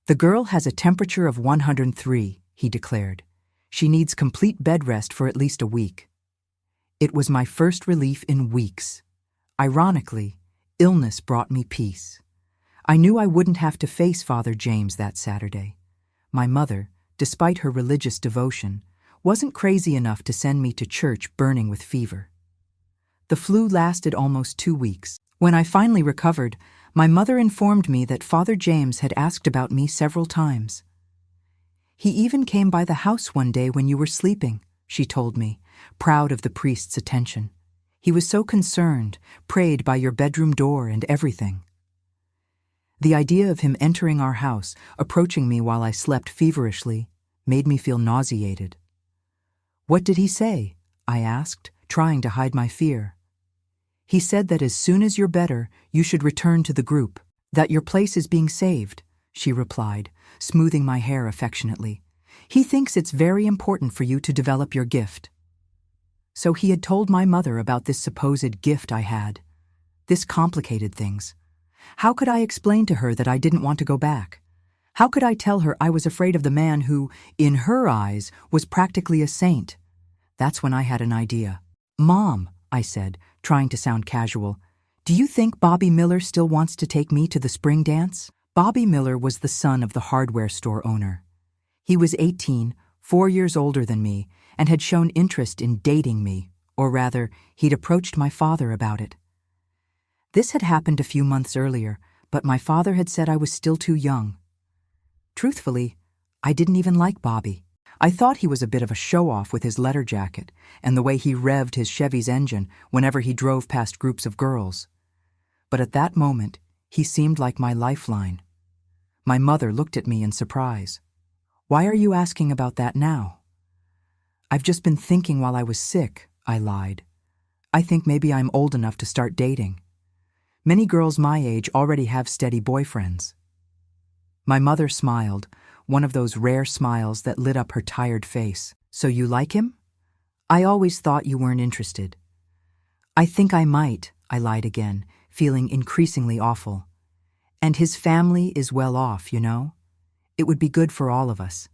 "The girl has a temperature of 103, he declared. "She needs complete bed rest for at least a week." It was my first relief in weeks. Ironically, illness brought me peace. I knew I wouldn't have to face Father James that Saturday. My mother, despite her religious devotion, wasn't crazy enough to send me to church burning with fever. The flu lasted almost 2 weeks. When I finally recovered, my mother informed me that Father James had asked about me several times. "He even came by the house one day when you were sleeping," she told me, proud of the priest's attention. "He was so concerned, prayed by your bedroom door and everything." The idea of him entering our house, approaching me while I slept feverishly, made me feel nauseated. "What did he say?" I asked, trying to hide my fear. "He said that as soon as you're better, you should return to the group, that your place is being saved," she replied, smoothing my hair affectionately. "He thinks it's very important for you to develop your gift." So he had told my mother about this supposed gift I had. This complicated things. How could I explain to her that I didn't want to go back? How could I tell her I was afraid of the man who, in her eyes, was practically a saint? That's when I had an idea. "Mom," I said, trying to sound casual, "do you think Bobby Miller still wants to take me to the spring dance?" Bobby Miller was the son of the hardware store owner. He was 18, 4 years older than me, and had shown interest in dating me, or rather, he'd approached my father about it. This had happened a few months earlier, but my father had said I was still too young. Truthfully, I didn't even like Bobby. I thought he was a bit of a show-off with his leather jacket and the way he revved his Chevy's engine whenever he drove past groups of girls. But at that moment, he seemed like my lifeline. My mother looked at me in surprise. "Why are you asking about that now?" "I've just been thinking while I was sick," I lied. "I think maybe I'm old enough to start dating. Many girls my age already have steady boyfriends." My mother smiled, one of those rare smiles that lit up her tired face. "So you like him? I always thought you weren't interested." "I think I might," I lied again, feeling increasingly awful. "And his family is well off, you know? It would be good for all of us."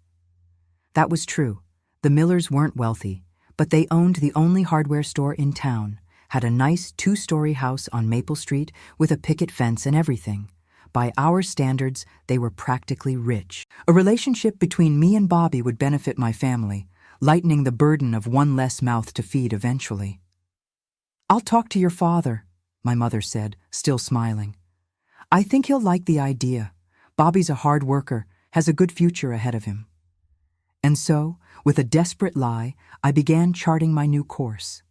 That was true. The Millers weren't wealthy, but they owned the only hardware store in town, had a nice 2-story house on Maple Street with a picket fence and everything. By our standards, they were practically rich. A relationship between me and Bobby would benefit my family, lightening the burden of one less mouth to feed eventually. "I'll talk to your father," my mother said, still smiling. "I think he'll like the idea. Bobby's a hard worker, has a good future ahead of him." And so, with a desperate lie, I began charting my new course.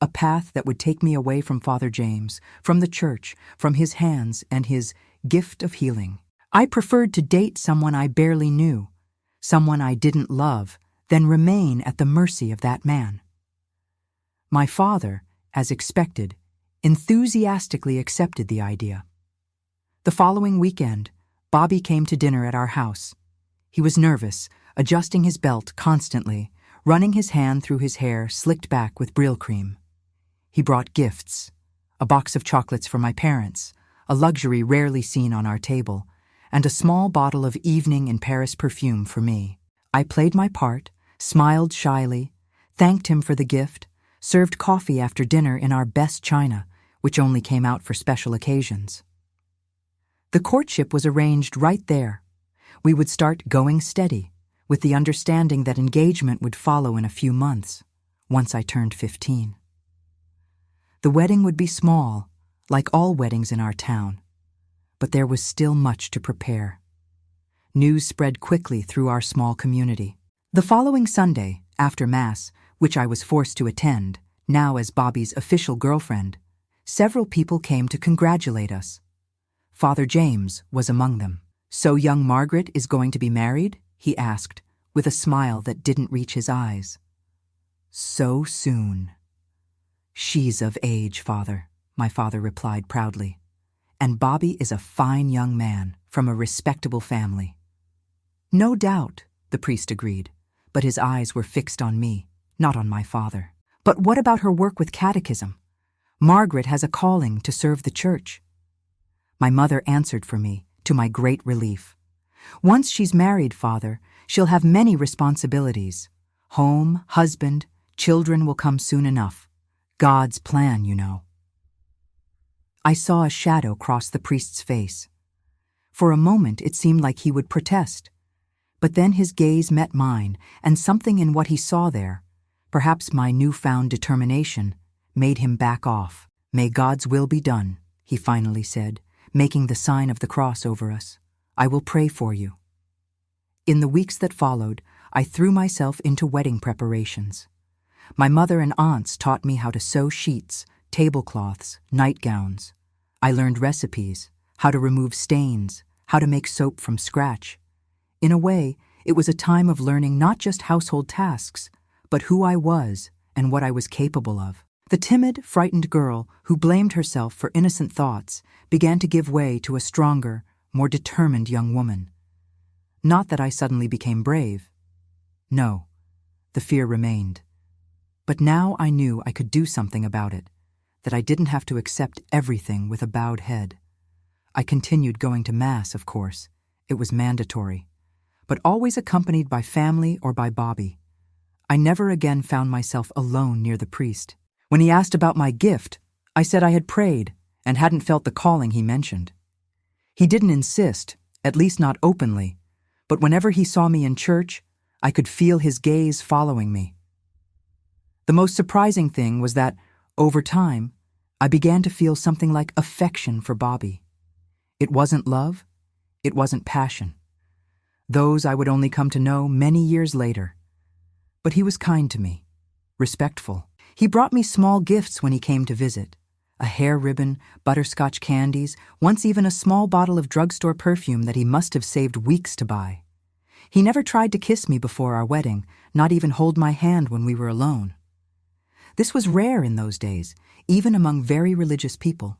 A path that would take me away from Father James, from the church, from his hands and his gift of healing. I preferred to date someone I barely knew, someone I didn't love, than remain at the mercy of that man. My father, as expected, enthusiastically accepted the idea. The following weekend, Bobby came to dinner at our house. He was nervous, adjusting his belt constantly, running his hand through his hair slicked back with Brill cream. He brought gifts, a box of chocolates for my parents, a luxury rarely seen on our table, and a small bottle of Evening in Paris perfume for me. I played my part, smiled shyly, thanked him for the gift, served coffee after dinner in our best china, which only came out for special occasions. The courtship was arranged right there. We would start going steady, with the understanding that engagement would follow in a few months, once I turned 15. The wedding would be small, like all weddings in our town, but there was still much to prepare. News spread quickly through our small community. The following Sunday, after Mass, which I was forced to attend, now as Bobby's official girlfriend, several people came to congratulate us. Father James was among them. "So young Margaret is going to be married?" he asked, with a smile that didn't reach his eyes. "So soon." "She's of age, Father," my father replied proudly. "And Bobby is a fine young man from a respectable family." "No doubt," the priest agreed, but his eyes were fixed on me, not on my father. "But what about her work with catechism? Margaret has a calling to serve the church." My mother answered for me, to my great relief. "Once she's married, Father, she'll have many responsibilities. Home, husband, children will come soon enough. God's plan, you know." I saw a shadow cross the priest's face. For a moment it seemed like he would protest, but then his gaze met mine, and something in what he saw there, perhaps my newfound determination, made him back off. "May God's will be done," he finally said, making the sign of the cross over us. "I will pray for you." In the weeks that followed, I threw myself into wedding preparations. My mother and aunts taught me how to sew sheets, tablecloths, nightgowns. I learned recipes, how to remove stains, how to make soap from scratch. In a way, it was a time of learning not just household tasks, but who I was and what I was capable of. The timid, frightened girl who blamed herself for innocent thoughts began to give way to a stronger, more determined young woman. Not that I suddenly became brave. No, the fear remained. But now I knew I could do something about it, that I didn't have to accept everything with a bowed head. I continued going to Mass, of course. It was mandatory, but always accompanied by family or by Bobby. I never again found myself alone near the priest. When he asked about my gift, I said I had prayed and hadn't felt the calling he mentioned. He didn't insist, at least not openly, but whenever he saw me in church, I could feel his gaze following me. The most surprising thing was that, over time, I began to feel something like affection for Bobby. It wasn't love, it wasn't passion. Those I would only come to know many years later. But he was kind to me, respectful. He brought me small gifts when he came to visit. A hair ribbon, butterscotch candies, once even a small bottle of drugstore perfume that he must have saved weeks to buy. He never tried to kiss me before our wedding, not even hold my hand when we were alone. This was rare in those days, even among very religious people.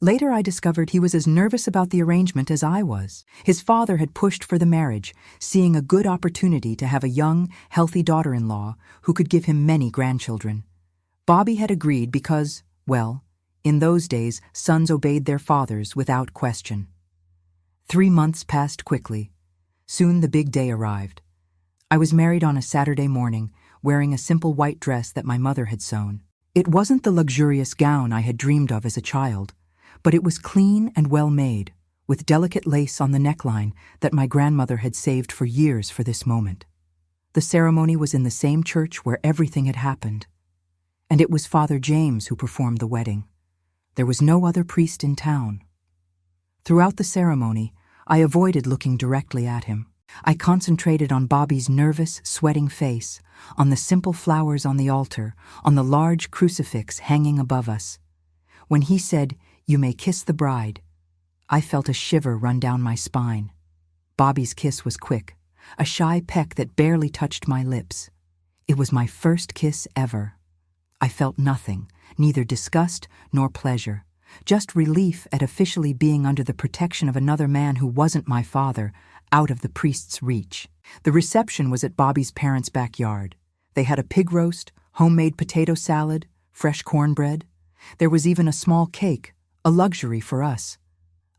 Later I discovered he was as nervous about the arrangement as I was. His father had pushed for the marriage, seeing a good opportunity to have a young, healthy daughter-in-law who could give him many grandchildren. Bobby had agreed because, well, in those days, sons obeyed their fathers without question. 3 months passed quickly. Soon the big day arrived. I was married on a Saturday morning, wearing a simple white dress that my mother had sewn. It wasn't the luxurious gown I had dreamed of as a child, but it was clean and well-made, with delicate lace on the neckline that my grandmother had saved for years for this moment. The ceremony was in the same church where everything had happened, and it was Father James who performed the wedding. There was no other priest in town. Throughout the ceremony, I avoided looking directly at him. I concentrated on Bobby's nervous, sweating face, on the simple flowers on the altar, on the large crucifix hanging above us. When he said, "You may kiss the bride," I felt a shiver run down my spine. Bobby's kiss was quick, a shy peck that barely touched my lips. It was my first kiss ever. I felt nothing, neither disgust nor pleasure, just relief at officially being under the protection of another man who wasn't my father, out of the priest's reach. The reception was at Bobby's parents' backyard. They had a pig roast, homemade potato salad, fresh cornbread. There was even a small cake, a luxury for us.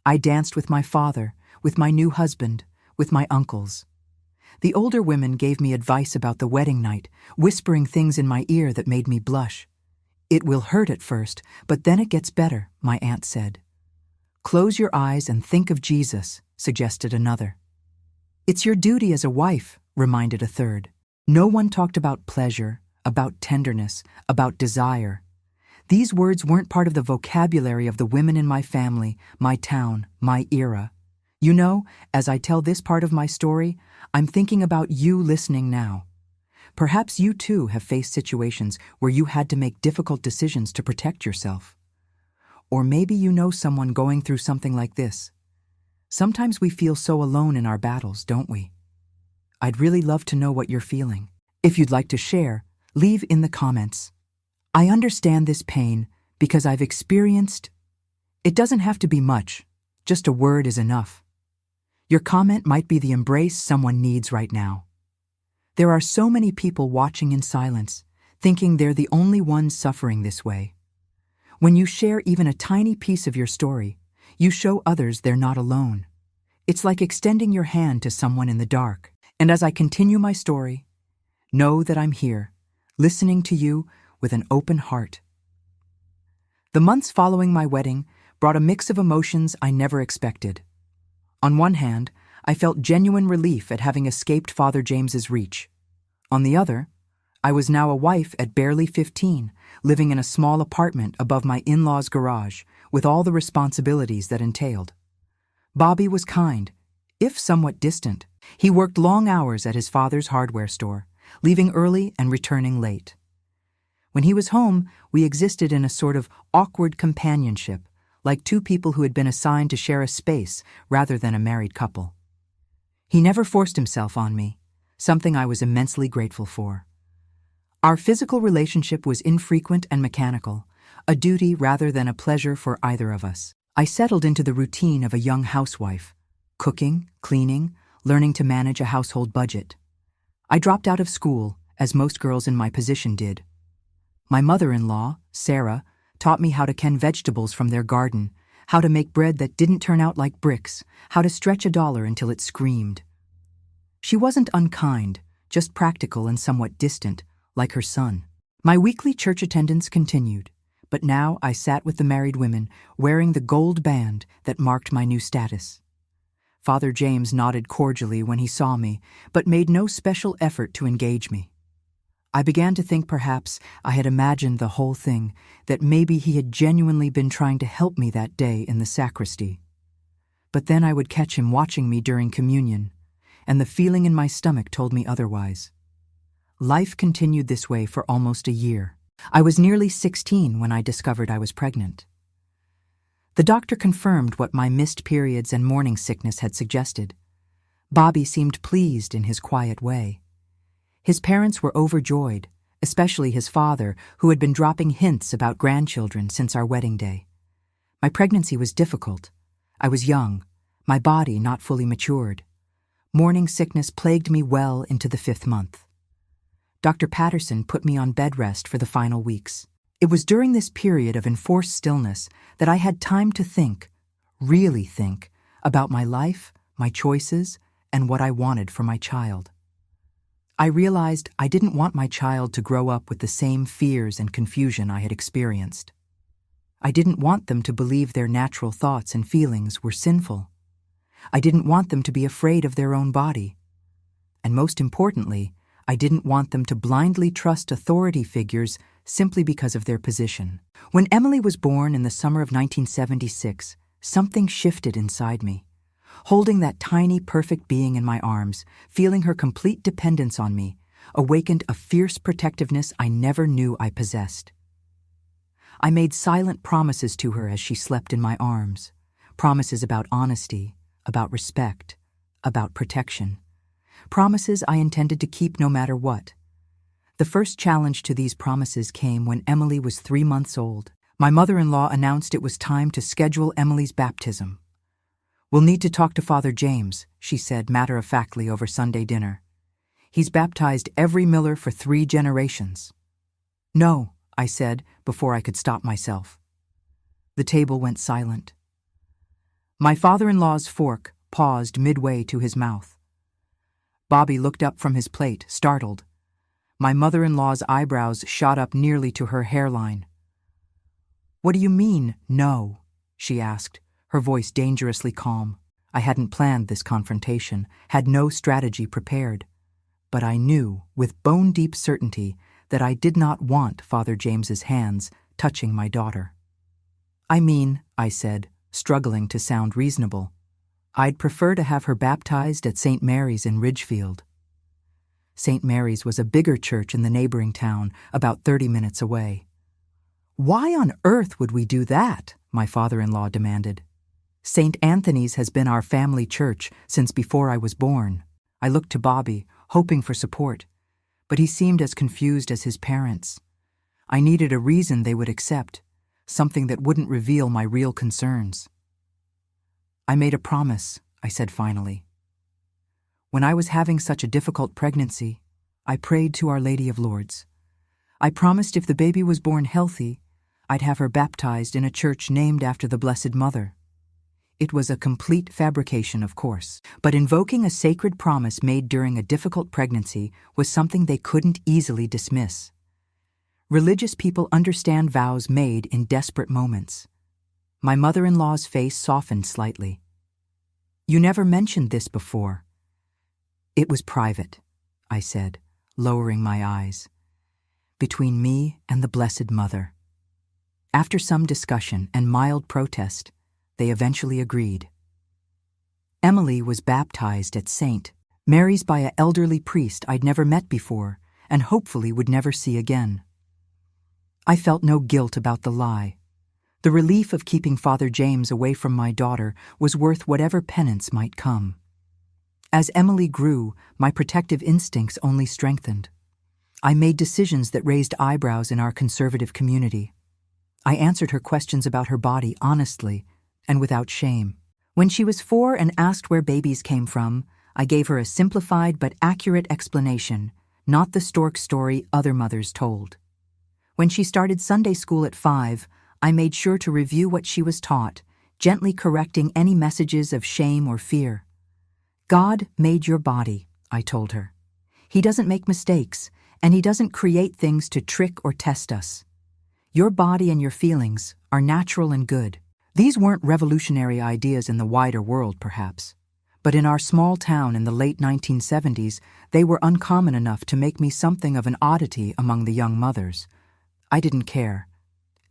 I danced with my father, with my new husband, with my uncles. The older women gave me advice about the wedding night, whispering things in my ear that made me blush. "It will hurt at first, but then it gets better," my aunt said. "Close your eyes and think of Jesus," suggested another. "It's your duty as a wife," reminded a third. No one talked about pleasure, about tenderness, about desire. These words weren't part of the vocabulary of the women in my family, my town, my era. You know, as I tell this part of my story, I'm thinking about you listening now. Perhaps you too have faced situations where you had to make difficult decisions to protect yourself. Or maybe you know someone going through something like this. Sometimes we feel so alone in our battles, don't we? I'd really love to know what you're feeling. If you'd like to share, leave in the comments. I understand this pain because I've experienced. It doesn't have to be much, just a word is enough. Your comment might be the embrace someone needs right now. There are so many people watching in silence, thinking they're the only ones suffering this way. When you share even a tiny piece of your story, you show others they're not alone. It's like extending your hand to someone in the dark. And as I continue my story, know that I'm here, listening to you with an open heart. The months following my wedding brought a mix of emotions I never expected. On one hand, I felt genuine relief at having escaped Father James's reach. On the other, I was now a wife at barely 15, living in a small apartment above my in-laws' garage, with all the responsibilities that entailed. Bobby was kind, if somewhat distant. He worked long hours at his father's hardware store, leaving early and returning late. When he was home, we existed in a sort of awkward companionship, like two people who had been assigned to share a space rather than a married couple. He never forced himself on me, something I was immensely grateful for. Our physical relationship was infrequent and mechanical, a duty rather than a pleasure for either of us. I settled into the routine of a young housewife, cooking, cleaning, learning to manage a household budget. I dropped out of school, as most girls in my position did. My mother-in-law, Sarah, taught me how to can vegetables from their garden, how to make bread that didn't turn out like bricks, how to stretch a dollar until it screamed. She wasn't unkind, just practical and somewhat distant, like her son. My weekly church attendance continued, but now I sat with the married women, wearing the gold band that marked my new status. Father James nodded cordially when he saw me, but made no special effort to engage me. I began to think perhaps I had imagined the whole thing, that maybe he had genuinely been trying to help me that day in the sacristy. But then I would catch him watching me during communion, and the feeling in my stomach told me otherwise. Life continued this way for almost a year. I was nearly 16 when I discovered I was pregnant. The doctor confirmed what my missed periods and morning sickness had suggested. Bobby seemed pleased in his quiet way. His parents were overjoyed, especially his father, who had been dropping hints about grandchildren since our wedding day. My pregnancy was difficult. I was young, my body not fully matured. Morning sickness plagued me well into the 5th month. Dr. Patterson put me on bed rest for the final weeks. It was during this period of enforced stillness that I had time to think, really think, about my life, my choices, and what I wanted for my child. I realized I didn't want my child to grow up with the same fears and confusion I had experienced. I didn't want them to believe their natural thoughts and feelings were sinful. I didn't want them to be afraid of their own body. And most importantly, I didn't want them to blindly trust authority figures simply because of their position. When Emily was born in the summer of 1976, something shifted inside me. Holding that tiny, perfect being in my arms, feeling her complete dependence on me, awakened a fierce protectiveness I never knew I possessed. I made silent promises to her as she slept in my arms, promises about honesty, about respect, about protection, promises I intended to keep no matter what. The first challenge to these promises came when Emily was 3 months old. My mother-in-law announced it was time to schedule Emily's baptism. "We'll need to talk to Father James," she said matter-of-factly over Sunday dinner. "He's baptized every Miller for 3 generations." "No," I said before I could stop myself. The table went silent. My father-in-law's fork paused midway to his mouth. Bobby looked up from his plate, startled. My mother-in-law's eyebrows shot up nearly to her hairline. "What do you mean, no?" she asked, her voice dangerously calm. I hadn't planned this confrontation, had no strategy prepared. But I knew, with bone-deep certainty, that I did not want Father James's hands touching my daughter. "I mean," I said, struggling to sound reasonable, "I'd prefer to have her baptized at St. Mary's in Ridgefield." St. Mary's was a bigger church in the neighboring town, about 30 minutes away. "Why on earth would we do that?" my father-in-law demanded. "St. Anthony's has been our family church since before I was born." I looked to Bobby, hoping for support, but he seemed as confused as his parents. I needed a reason they would accept, something that wouldn't reveal my real concerns. "I made a promise," I said finally. "When I was having such a difficult pregnancy, I prayed to Our Lady of Lourdes. I promised if the baby was born healthy, I'd have her baptized in a church named after the Blessed Mother. It was a complete fabrication, of course, but invoking a sacred promise made during a difficult pregnancy was something they couldn't easily dismiss. Religious people understand vows made in desperate moments. My mother-in-law's face softened slightly. "You never mentioned this before." "It was private," I said, lowering my eyes. "Between me and the Blessed Mother." After some discussion and mild protest, they eventually agreed. Emily was baptized at St. Mary's by an elderly priest I'd never met before and hopefully would never see again. I felt no guilt about the lie. The relief of keeping Father James away from my daughter was worth whatever penance might come. As Emily grew, my protective instincts only strengthened. I made decisions that raised eyebrows in our conservative community. I answered her questions about her body honestly and without shame. When she was 4 and asked where babies came from, I gave her a simplified but accurate explanation, not the stork story other mothers told. When she started Sunday school at 5, I made sure to review what she was taught, gently correcting any messages of shame or fear. "God made your body," I told her. "He doesn't make mistakes, and He doesn't create things to trick or test us. Your body and your feelings are natural and good." These weren't revolutionary ideas in the wider world, perhaps, But in our small town in the late 1970s, they were uncommon enough to make me something of an oddity among the young mothers. I didn't care.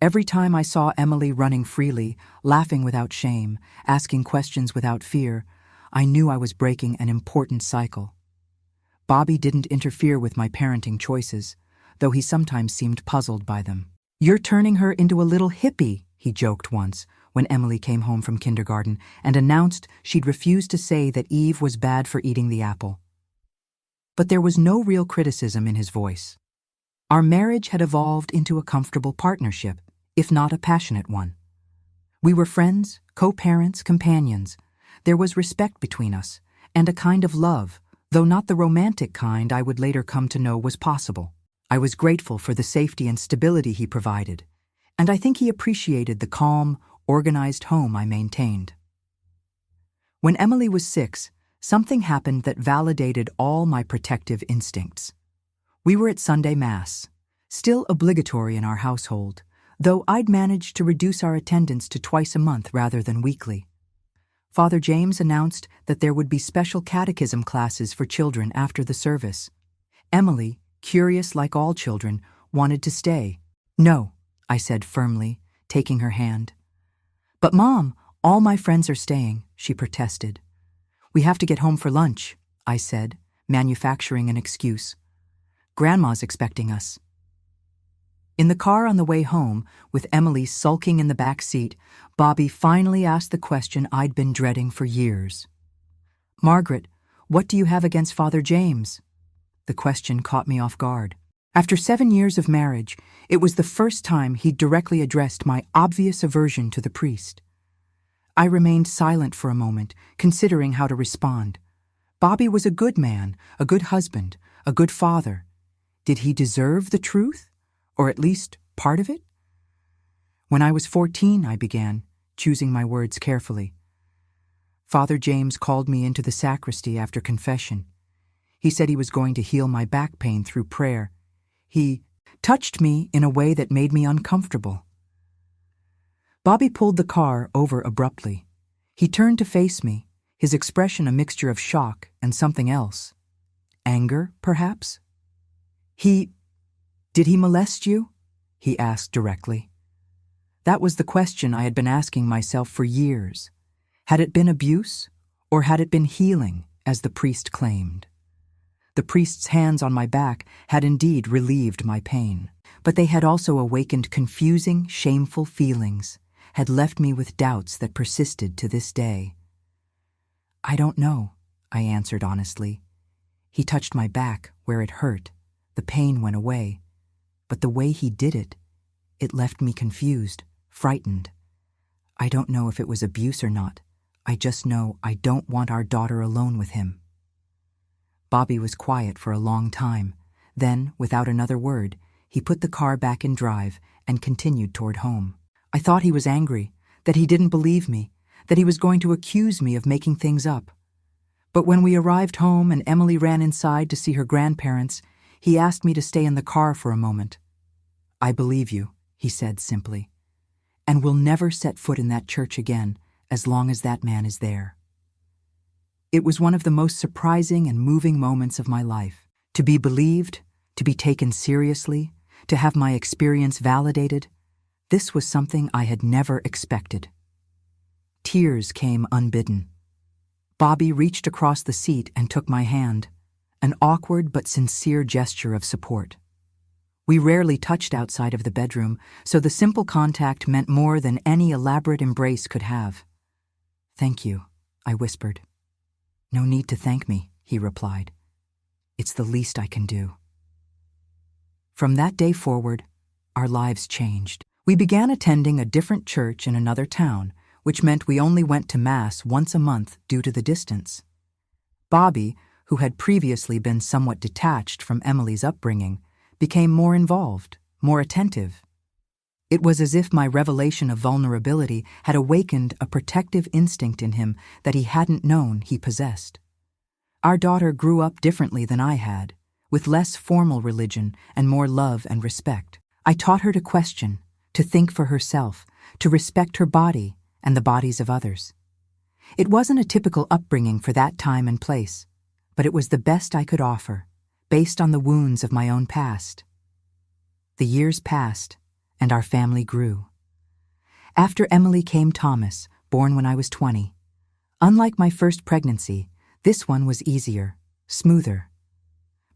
Every time I saw Emily running freely, laughing without shame, asking questions without fear, I knew I was breaking an important cycle. Bobby didn't interfere with my parenting choices, though he sometimes seemed puzzled by them. "You're turning her into a little hippie," he joked once, when Emily came home from kindergarten and announced she'd refused to say that Eve was bad for eating the apple. But there was no real criticism in his voice. Our marriage had evolved into a comfortable partnership, if not a passionate one. We were friends, co-parents, companions. There was respect between us, and a kind of love, though not the romantic kind I would later come to know was possible. I was grateful for the safety and stability he provided, and I think he appreciated the calm, organized home I maintained. When Emily was 6, something happened that validated all my protective instincts. We were at Sunday Mass, still obligatory in our household, though I'd managed to reduce our attendance to twice a month rather than weekly. Father James announced that there would be special catechism classes for children after the service. Emily, curious like all children, wanted to stay. "No," I said firmly, taking her hand. "But Mom, all my friends are staying," she protested. "We have to get home for lunch," I said, manufacturing an excuse. "Grandma's expecting us." In the car on the way home, with Emily sulking in the back seat, Bobby finally asked the question I'd been dreading for years. "Margaret, what do you have against Father James?" The question caught me off guard. After 7 years of marriage, it was the first time he'd directly addressed my obvious aversion to the priest. I remained silent for a moment, considering how to respond. Bobby was a good man, a good husband, a good father. Did he deserve the truth? Or at least part of it? "When I was 14, I began, choosing my words carefully. Father James called me into the sacristy after confession. He said he was going to heal my back pain through prayer. He touched me in a way that made me uncomfortable." Bobby pulled the car over abruptly. He turned to face me, his expression a mixture of shock and something else. Anger, perhaps? Did he molest you?" he asked directly. That was the question I had been asking myself for years. Had it been abuse, or had it been healing, as the priest claimed? The priest's hands on my back had indeed relieved my pain, but they had also awakened confusing, shameful feelings, had left me with doubts that persisted to this day. "I don't know," I answered honestly. "He touched my back where it hurt. The pain went away. But the way he did it, it left me confused, frightened. I don't know if it was abuse or not. I just know I don't want our daughter alone with him." Bobby was quiet for a long time. Then, without another word, he put the car back in drive and continued toward home. I thought he was angry, that he didn't believe me, that he was going to accuse me of making things up. But when we arrived home and Emily ran inside to see her grandparents, he asked me to stay in the car for a moment. "I believe you," he said simply, "and will never set foot in that church again as long as that man is there." It was one of the most surprising and moving moments of my life. To be believed, to be taken seriously, to have my experience validated, this was something I had never expected. Tears came unbidden. Bobby reached across the seat and took my hand, an awkward but sincere gesture of support. We rarely touched outside of the bedroom, so the simple contact meant more than any elaborate embrace could have. "Thank you," I whispered. "No need to thank me," he replied. "It's the least I can do." From that day forward, our lives changed. We began attending a different church in another town, which meant we only went to Mass once a month due to the distance. Bobby, who had previously been somewhat detached from Emily's upbringing, became more involved, more attentive. It was as if my revelation of vulnerability had awakened a protective instinct in him that he hadn't known he possessed. Our daughter grew up differently than I had, with less formal religion and more love and respect. I taught her to question, to think for herself, to respect her body and the bodies of others. It wasn't a typical upbringing for that time and place, but it was the best I could offer, based on the wounds of my own past. The years passed, and our family grew. After Emily came Thomas, born when I was 20. Unlike my first pregnancy, this one was easier, smoother.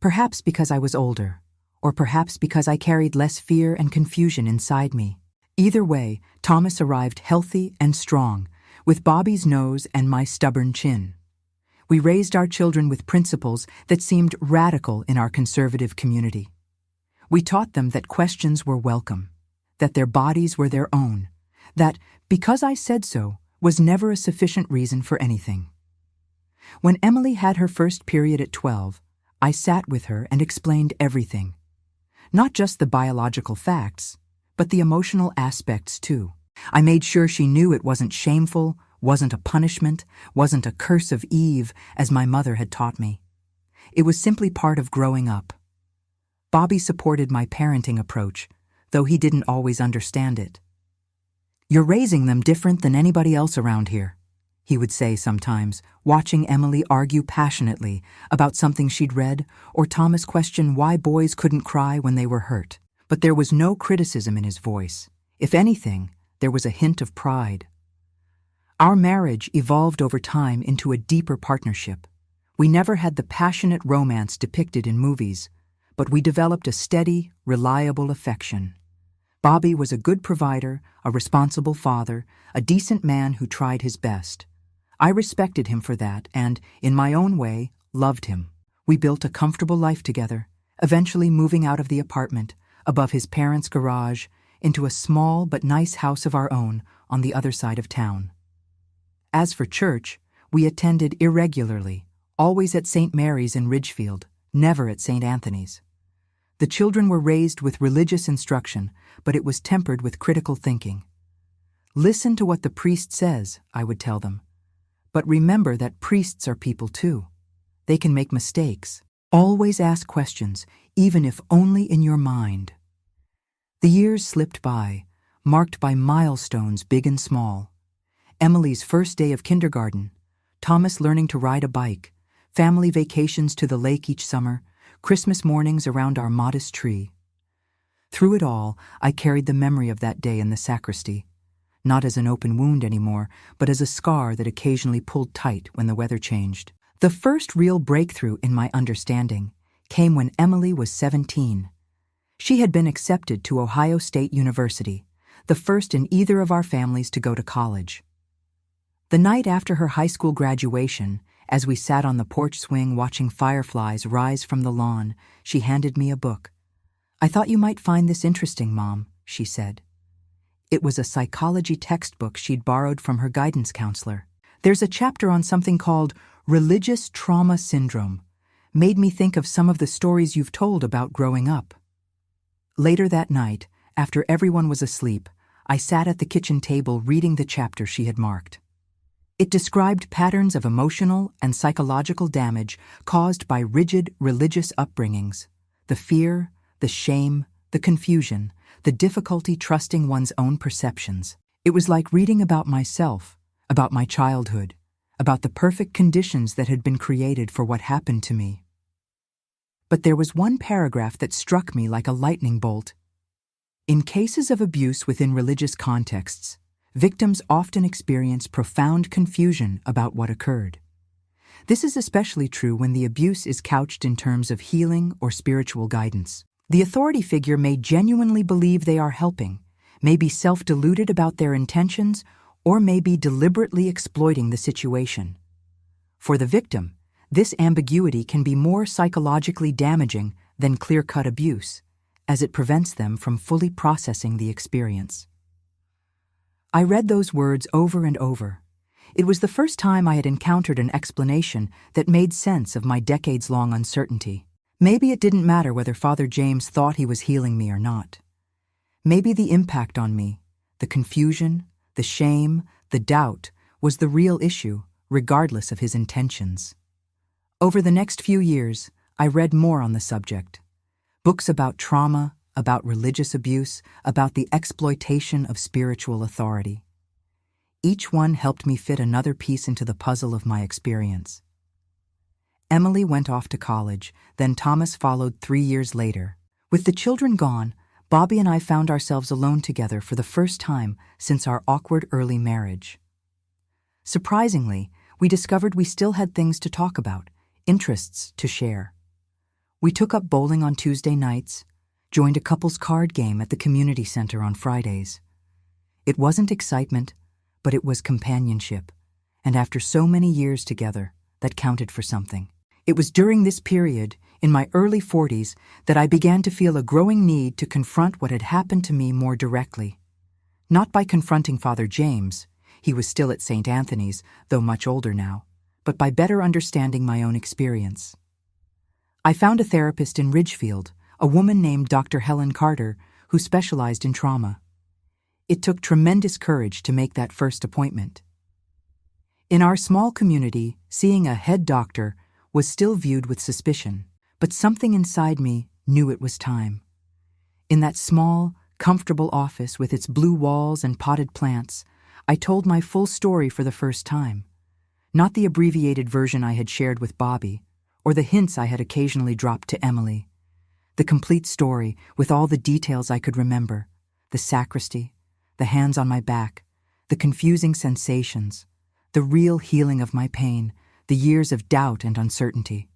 Perhaps because I was older, or perhaps because I carried less fear and confusion inside me. Either way, Thomas arrived healthy and strong, with Bobby's nose and my stubborn chin. We raised our children with principles that seemed radical in our conservative community. We taught them that questions were welcome, that their bodies were their own, that because I said so was never a sufficient reason for anything. When Emily had her first period at 12, I sat with her and explained everything. Not just the biological facts, but the emotional aspects too. I made sure she knew it wasn't shameful, wasn't a punishment, wasn't a curse of Eve, as my mother had taught me. It was simply part of growing up. Bobby supported my parenting approach, though he didn't always understand it. "You're raising them different than anybody else around here," he would say sometimes, watching Emily argue passionately about something she'd read, or Thomas question why boys couldn't cry when they were hurt. But there was no criticism in his voice. If anything, there was a hint of pride. Our marriage evolved over time into a deeper partnership. We never had the passionate romance depicted in movies, but we developed a steady, reliable affection. Bobby was a good provider, a responsible father, a decent man who tried his best. I respected him for that and, in my own way, loved him. We built a comfortable life together, eventually moving out of the apartment, above his parents' garage, into a small but nice house of our own on the other side of town. As for church, we attended irregularly, always at St. Mary's in Ridgefield, never at St. Anthony's. The children were raised with religious instruction, but it was tempered with critical thinking. "Listen to what the priest says," I would tell them. "But remember that priests are people too. They can make mistakes. Always ask questions, even if only in your mind." The years slipped by, marked by milestones big and small. Emily's first day of kindergarten, Thomas learning to ride a bike, family vacations to the lake each summer, Christmas mornings around our modest tree. Through it all, I carried the memory of that day in the sacristy, not as an open wound anymore, but as a scar that occasionally pulled tight when the weather changed. The first real breakthrough in my understanding came when Emily was 17. She had been accepted to Ohio State University, the first in either of our families to go to college. The night after her high school graduation, as we sat on the porch swing watching fireflies rise from the lawn, she handed me a book. "I thought you might find this interesting, Mom," she said. It was a psychology textbook she'd borrowed from her guidance counselor. "There's a chapter on something called religious trauma syndrome. Made me think of some of the stories you've told about growing up." Later that night, after everyone was asleep, I sat at the kitchen table reading the chapter she had marked. It described patterns of emotional and psychological damage caused by rigid religious upbringings, the fear, the shame, the confusion, the difficulty trusting one's own perceptions. It was like reading about myself, about my childhood, about the perfect conditions that had been created for what happened to me. But there was one paragraph that struck me like a lightning bolt. In cases of abuse within religious contexts, victims often experience profound confusion about what occurred. This is especially true when the abuse is couched in terms of healing or spiritual guidance. The authority figure may genuinely believe they are helping, may be self-deluded about their intentions, or may be deliberately exploiting the situation. For the victim, this ambiguity can be more psychologically damaging than clear-cut abuse, as it prevents them from fully processing the experience. I read those words over and over. It was the first time I had encountered an explanation that made sense of my decades-long uncertainty. Maybe it didn't matter whether Father James thought he was healing me or not. Maybe the impact on me, the confusion, the shame, the doubt, was the real issue, regardless of his intentions. Over the next few years, I read more on the subject. Books about trauma, about religious abuse, about the exploitation of spiritual authority. each one helped me fit another piece into the puzzle of my experience. Emily went off to college, then Thomas followed 3 years later. With the children gone, Bobby and I found ourselves alone together for the first time since our awkward early marriage. Surprisingly, we discovered we still had things to talk about, interests to share. We took up bowling on Tuesday nights, joined a couple's card game at the community center on Fridays. It wasn't excitement, but it was companionship, and after so many years together, that counted for something. It was during this period, in my early 40s, that I began to feel a growing need to confront what had happened to me more directly. Not by confronting Father James, he was still at St. Anthony's, though much older now, but by better understanding my own experience. I found a therapist in Ridgefield, a woman named Dr. Helen Carter, who specialized in trauma. It took tremendous courage to make that first appointment. In our small community, seeing a head doctor was still viewed with suspicion, but something inside me knew it was time. In that small, comfortable office with its blue walls and potted plants, I told my full story for the first time. Not the abbreviated version I had shared with Bobby, or the hints I had occasionally dropped to Emily. The complete story, with all the details I could remember, the sacristy, the hands on my back, the confusing sensations, the real healing of my pain, the years of doubt and uncertainty.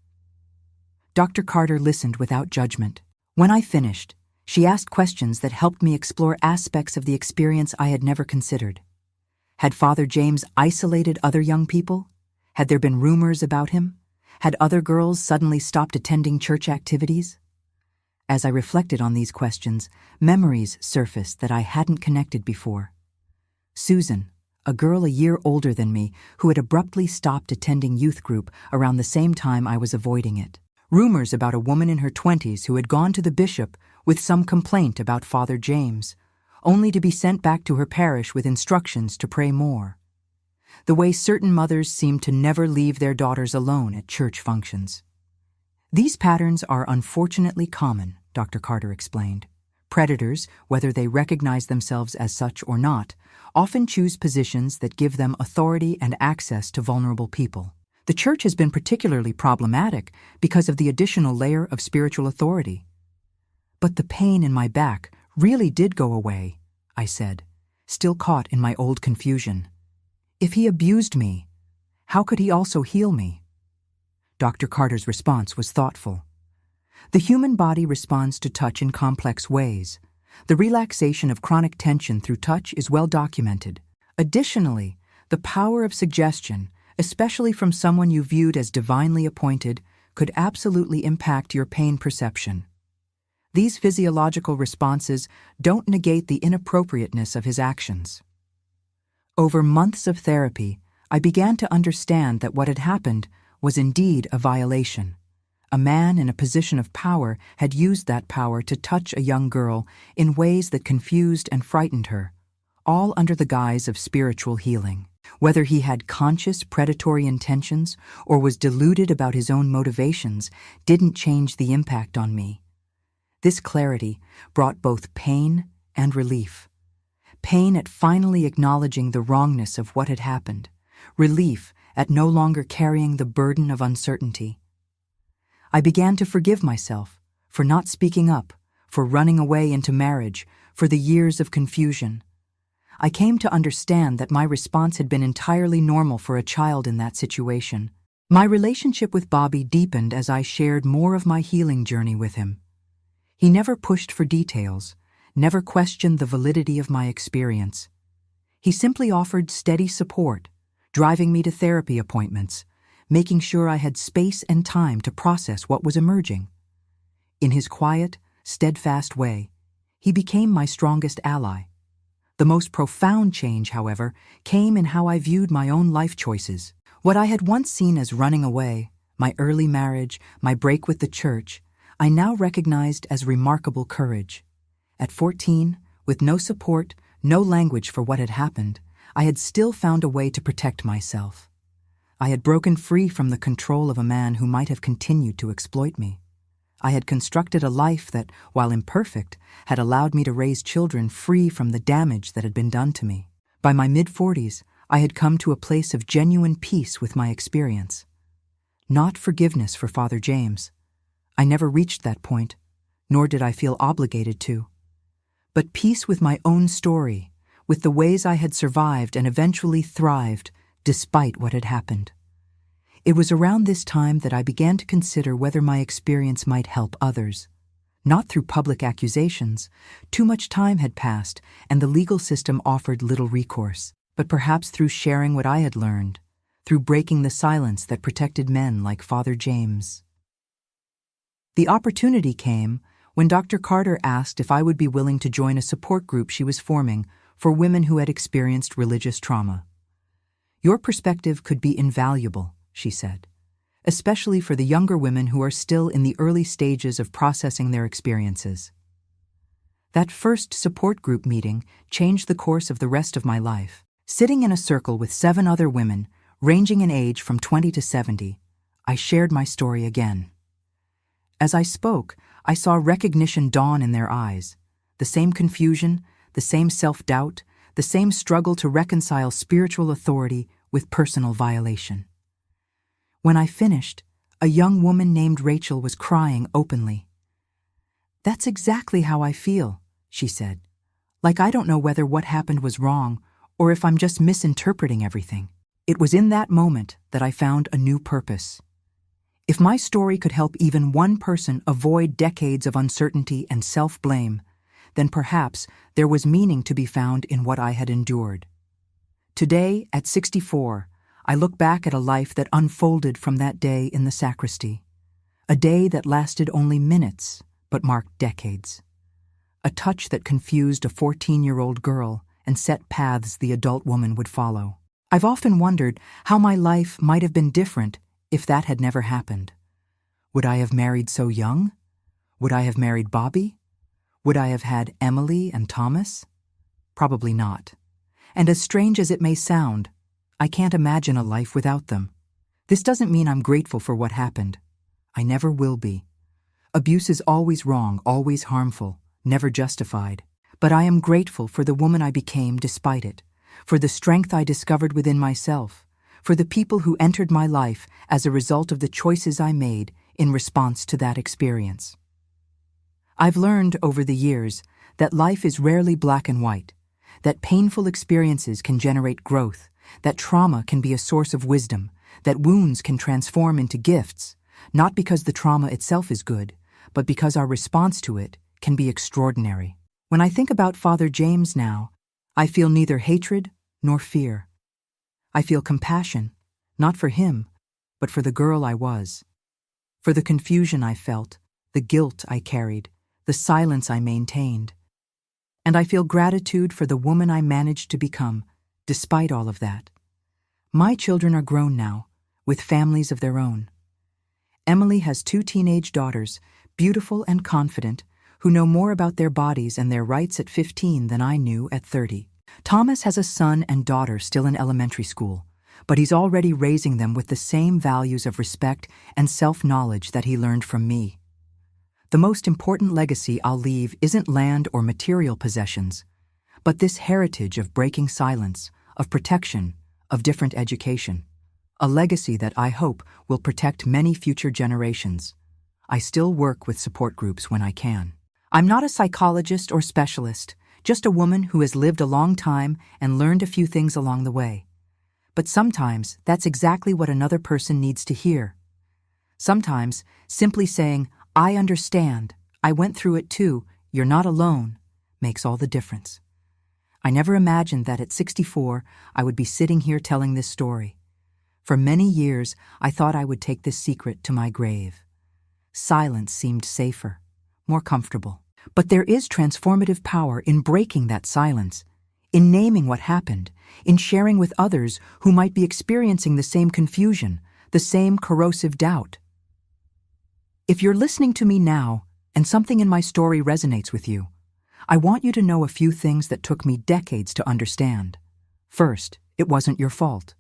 Dr. Carter listened without judgment. When I finished, she asked questions that helped me explore aspects of the experience I had never considered. Had Father James isolated other young people? Had there been rumors about him? Had other girls suddenly stopped attending church activities? As I reflected on these questions, memories surfaced that I hadn't connected before. Susan, a girl a year older than me who had abruptly stopped attending youth group around the same time I was avoiding it. Rumors about a woman in her 20s who had gone to the bishop with some complaint about Father James, only to be sent back to her parish with instructions to pray more. The way certain mothers seemed to never leave their daughters alone at church functions. These patterns are unfortunately common, Dr. Carter explained. Predators, whether they recognize themselves as such or not, often choose positions that give them authority and access to vulnerable people. The church has been particularly problematic because of the additional layer of spiritual authority. But the pain in my back really did go away, I said, still caught in my old confusion. If he abused me, how could he also heal me? Dr. Carter's response was thoughtful. The human body responds to touch in complex ways. The relaxation of chronic tension through touch is well documented. Additionally, the power of suggestion, especially from someone you viewed as divinely appointed, could absolutely impact your pain perception. These physiological responses don't negate the inappropriateness of his actions. Over months of therapy, I began to understand that what had happened was indeed a violation. A man in a position of power had used that power to touch a young girl in ways that confused and frightened her, all under the guise of spiritual healing. Whether he had conscious predatory intentions or was deluded about his own motivations didn't change the impact on me. This clarity brought both pain and relief. Pain at finally acknowledging the wrongness of what had happened, relief at no longer carrying the burden of uncertainty. I began to forgive myself for not speaking up, for running away into marriage, for the years of confusion. I came to understand that my response had been entirely normal for a child in that situation. My relationship with Bobby deepened as I shared more of my healing journey with him. He never pushed for details, never questioned the validity of my experience. He simply offered steady support, driving me to therapy appointments, making sure I had space and time to process what was emerging. In his quiet, steadfast way, he became my strongest ally. The most profound change, however, came in how I viewed my own life choices. What I had once seen as running away, my early marriage, my break with the church, I now recognized as remarkable courage. At 14, with no support, no language for what had happened, I had still found a way to protect myself. I had broken free from the control of a man who might have continued to exploit me. I had constructed a life that, while imperfect, had allowed me to raise children free from the damage that had been done to me. By my mid-40s, I had come to a place of genuine peace with my experience. Not forgiveness for Father James. I never reached that point, nor did I feel obligated to. But peace with my own story, with the ways I had survived and eventually thrived despite what had happened. It was around this time that I began to consider whether my experience might help others. Not through public accusations. Too much time had passed, and the legal system offered little recourse. But perhaps through sharing what I had learned, through breaking the silence that protected men like Father James. The opportunity came when Dr. Carter asked if I would be willing to join a support group she was forming for women who had experienced religious trauma. Your perspective could be invaluable, she said, especially for the younger women who are still in the early stages of processing their experiences. That first support group meeting changed the course of the rest of my life. Sitting in a circle with 7 other women, ranging in age from 20 to 70, I shared my story again. As I spoke, I saw recognition dawn in their eyes, the same confusion, the same self-doubt, the same struggle to reconcile spiritual authority with personal violation. When I finished, a young woman named Rachel was crying openly. "That's exactly how I feel," she said. "Like I don't know whether what happened was wrong or if I'm just misinterpreting everything." It was in that moment that I found a new purpose. If my story could help even one person avoid decades of uncertainty and self-blame, then perhaps there was meaning to be found in what I had endured. Today, at 64, I look back at a life that unfolded from that day in the sacristy. A day that lasted only minutes, but marked decades. A touch that confused a 14-year-old girl and set paths the adult woman would follow. I've often wondered how my life might have been different if that had never happened. Would I have married so young? Would I have married Bobby? Would I have had Emily and Thomas? Probably not. And as strange as it may sound, I can't imagine a life without them. This doesn't mean I'm grateful for what happened. I never will be. Abuse is always wrong, always harmful, never justified. But I am grateful for the woman I became despite it, for the strength I discovered within myself, for the people who entered my life as a result of the choices I made in response to that experience. I've learned over the years that life is rarely black and white, that painful experiences can generate growth, that trauma can be a source of wisdom, that wounds can transform into gifts, not because the trauma itself is good, but because our response to it can be extraordinary. When I think about Father James now, I feel neither hatred nor fear. I feel compassion, not for him, but for the girl I was, for the confusion I felt, the guilt I carried, the silence I maintained. And I feel gratitude for the woman I managed to become, despite all of that. My children are grown now, with families of their own. Emily has 2 teenage daughters, beautiful and confident, who know more about their bodies and their rights at 15 than I knew at 30. Thomas has a son and daughter still in elementary school, but he's already raising them with the same values of respect and self-knowledge that he learned from me. The most important legacy I'll leave isn't land or material possessions, but this heritage of breaking silence, of protection, of different education. A legacy that I hope will protect many future generations. I still work with support groups when I can. I'm not a psychologist or specialist, just a woman who has lived a long time and learned a few things along the way. But sometimes that's exactly what another person needs to hear. Sometimes simply saying, "I understand, I went through it too, you're not alone," makes all the difference. I never imagined that at 64 I would be sitting here telling this story. For many years I thought I would take this secret to my grave. Silence seemed safer, more comfortable. But there is transformative power in breaking that silence, in naming what happened, in sharing with others who might be experiencing the same confusion, the same corrosive doubt. If you're listening to me now and something in my story resonates with you, I want you to know a few things that took me decades to understand. First, it wasn't your fault.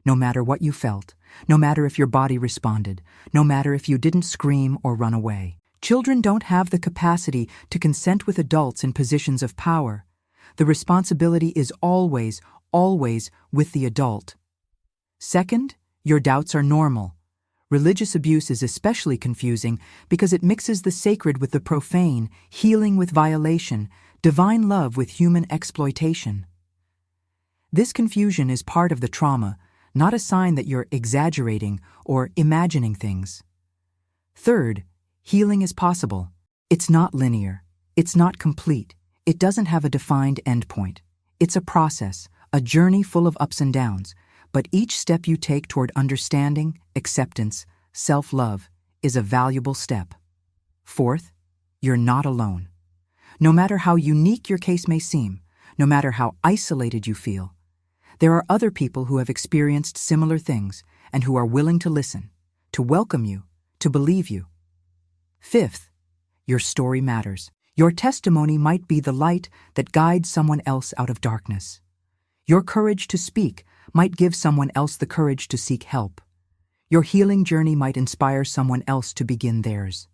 No matter what you felt, no matter if your body responded, no matter if you didn't scream or run away. Children don't have the capacity to consent with adults in positions of power. The responsibility is always, always with the adult. Second, your doubts are normal. Religious abuse is especially confusing because it mixes the sacred with the profane, healing with violation, divine love with human exploitation. This confusion is part of the trauma, not a sign that you're exaggerating or imagining things. Third, healing is possible. It's not linear. It's not complete. It doesn't have a defined endpoint. It's a process, a journey full of ups and downs, but each step you take toward understanding, acceptance, self-love is a valuable step. Fourth, you're not alone. No matter how unique your case may seem, no matter how isolated you feel, there are other people who have experienced similar things and who are willing to listen, to welcome you, to believe you. Fifth, your story matters. Your testimony might be the light that guides someone else out of darkness. Your courage to speak might give someone else the courage to seek help. Your healing journey might inspire someone else to begin theirs.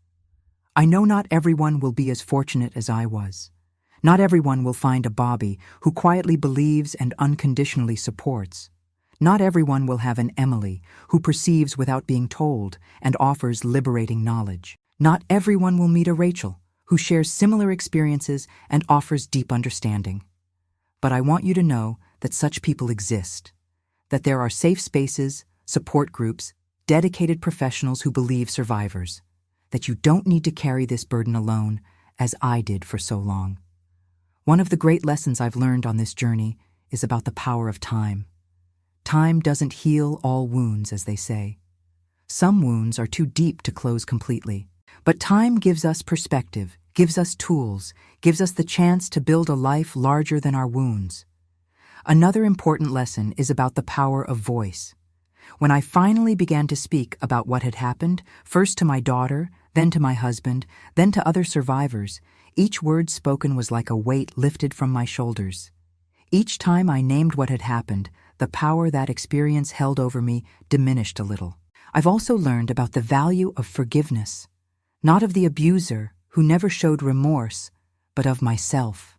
I know not everyone will be as fortunate as I was. Not everyone will find a Bobby who quietly believes and unconditionally supports. Not everyone will have an Emily who perceives without being told and offers liberating knowledge. Not everyone will meet a Rachel who shares similar experiences and offers deep understanding. But I want you to know that such people exist, that there are safe spaces, support groups, dedicated professionals who believe survivors, that you don't need to carry this burden alone, as I did for so long. One of the great lessons I've learned on this journey is about the power of time. Time doesn't heal all wounds, as they say. Some wounds are too deep to close completely. But time gives us perspective, gives us tools, gives us the chance to build a life larger than our wounds. Another important lesson is about the power of voice. When I finally began to speak about what had happened, first to my daughter, then to my husband, then to other survivors, each word spoken was like a weight lifted from my shoulders. Each time I named what had happened, the power that experience held over me diminished a little. I've also learned about the value of forgiveness, not of the abuser who never showed remorse, but of myself.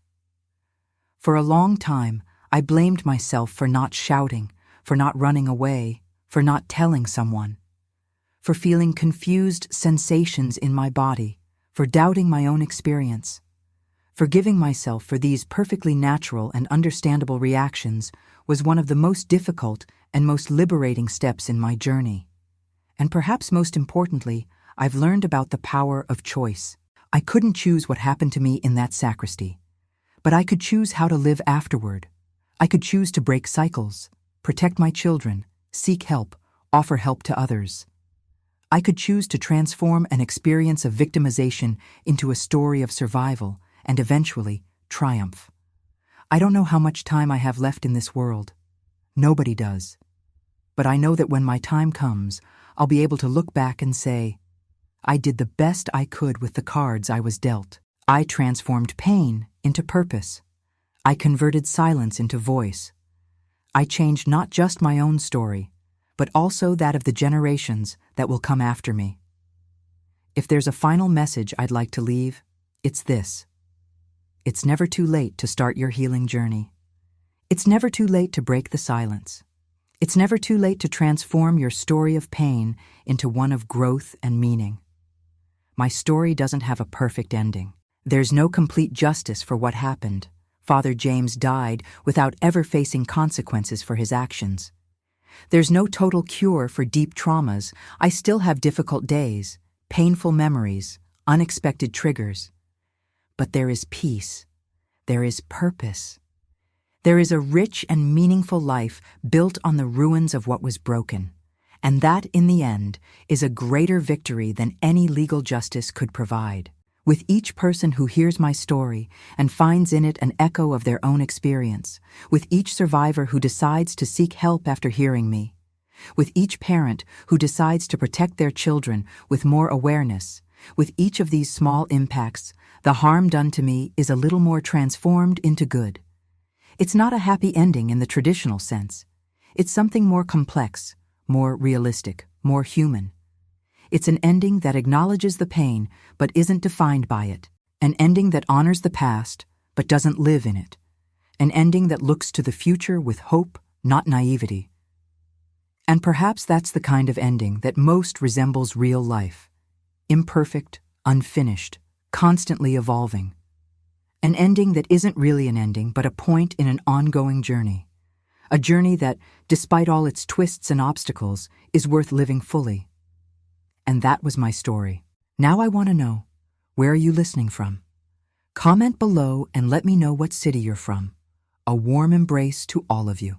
For a long time, I blamed myself for not shouting, for not running away, for not telling someone, for feeling confused sensations in my body, for doubting my own experience. Forgiving myself for these perfectly natural and understandable reactions was one of the most difficult and most liberating steps in my journey. And perhaps most importantly, I've learned about the power of choice. I couldn't choose what happened to me in that sacristy, but I could choose how to live afterward. I could choose to break cycles, protect my children, seek help, offer help to others. I could choose to transform an experience of victimization into a story of survival and eventually triumph. I don't know how much time I have left in this world. Nobody does. But I know that when my time comes, I'll be able to look back and say, I did the best I could with the cards I was dealt. I transformed pain into purpose. I converted silence into voice. I changed not just my own story, but also that of the generations that will come after me. If there's a final message I'd like to leave, it's this. It's never too late to start your healing journey. It's never too late to break the silence. It's never too late to transform your story of pain into one of growth and meaning. My story doesn't have a perfect ending. There's no complete justice for what happened. Father James died without ever facing consequences for his actions. There's no total cure for deep traumas. I still have difficult days, painful memories, unexpected triggers. But there is peace. There is purpose. There is a rich and meaningful life built on the ruins of what was broken. And that, in the end, is a greater victory than any legal justice could provide. With each person who hears my story and finds in it an echo of their own experience, with each survivor who decides to seek help after hearing me, with each parent who decides to protect their children with more awareness, with each of these small impacts, the harm done to me is a little more transformed into good. It's not a happy ending in the traditional sense. It's something more complex, more realistic, more human. It's an ending that acknowledges the pain but isn't defined by it, an ending that honors the past but doesn't live in it, An ending that looks to the future with hope, not naivety. And perhaps that's the kind of ending that most resembles real life. Imperfect, unfinished, constantly evolving. An ending that isn't really an ending, but a point in an ongoing journey. A journey that, despite all its twists and obstacles, is worth living fully. And that was my story. Now I want to know, where are you listening from? Comment below and let me know what city you're from. A warm embrace to all of you.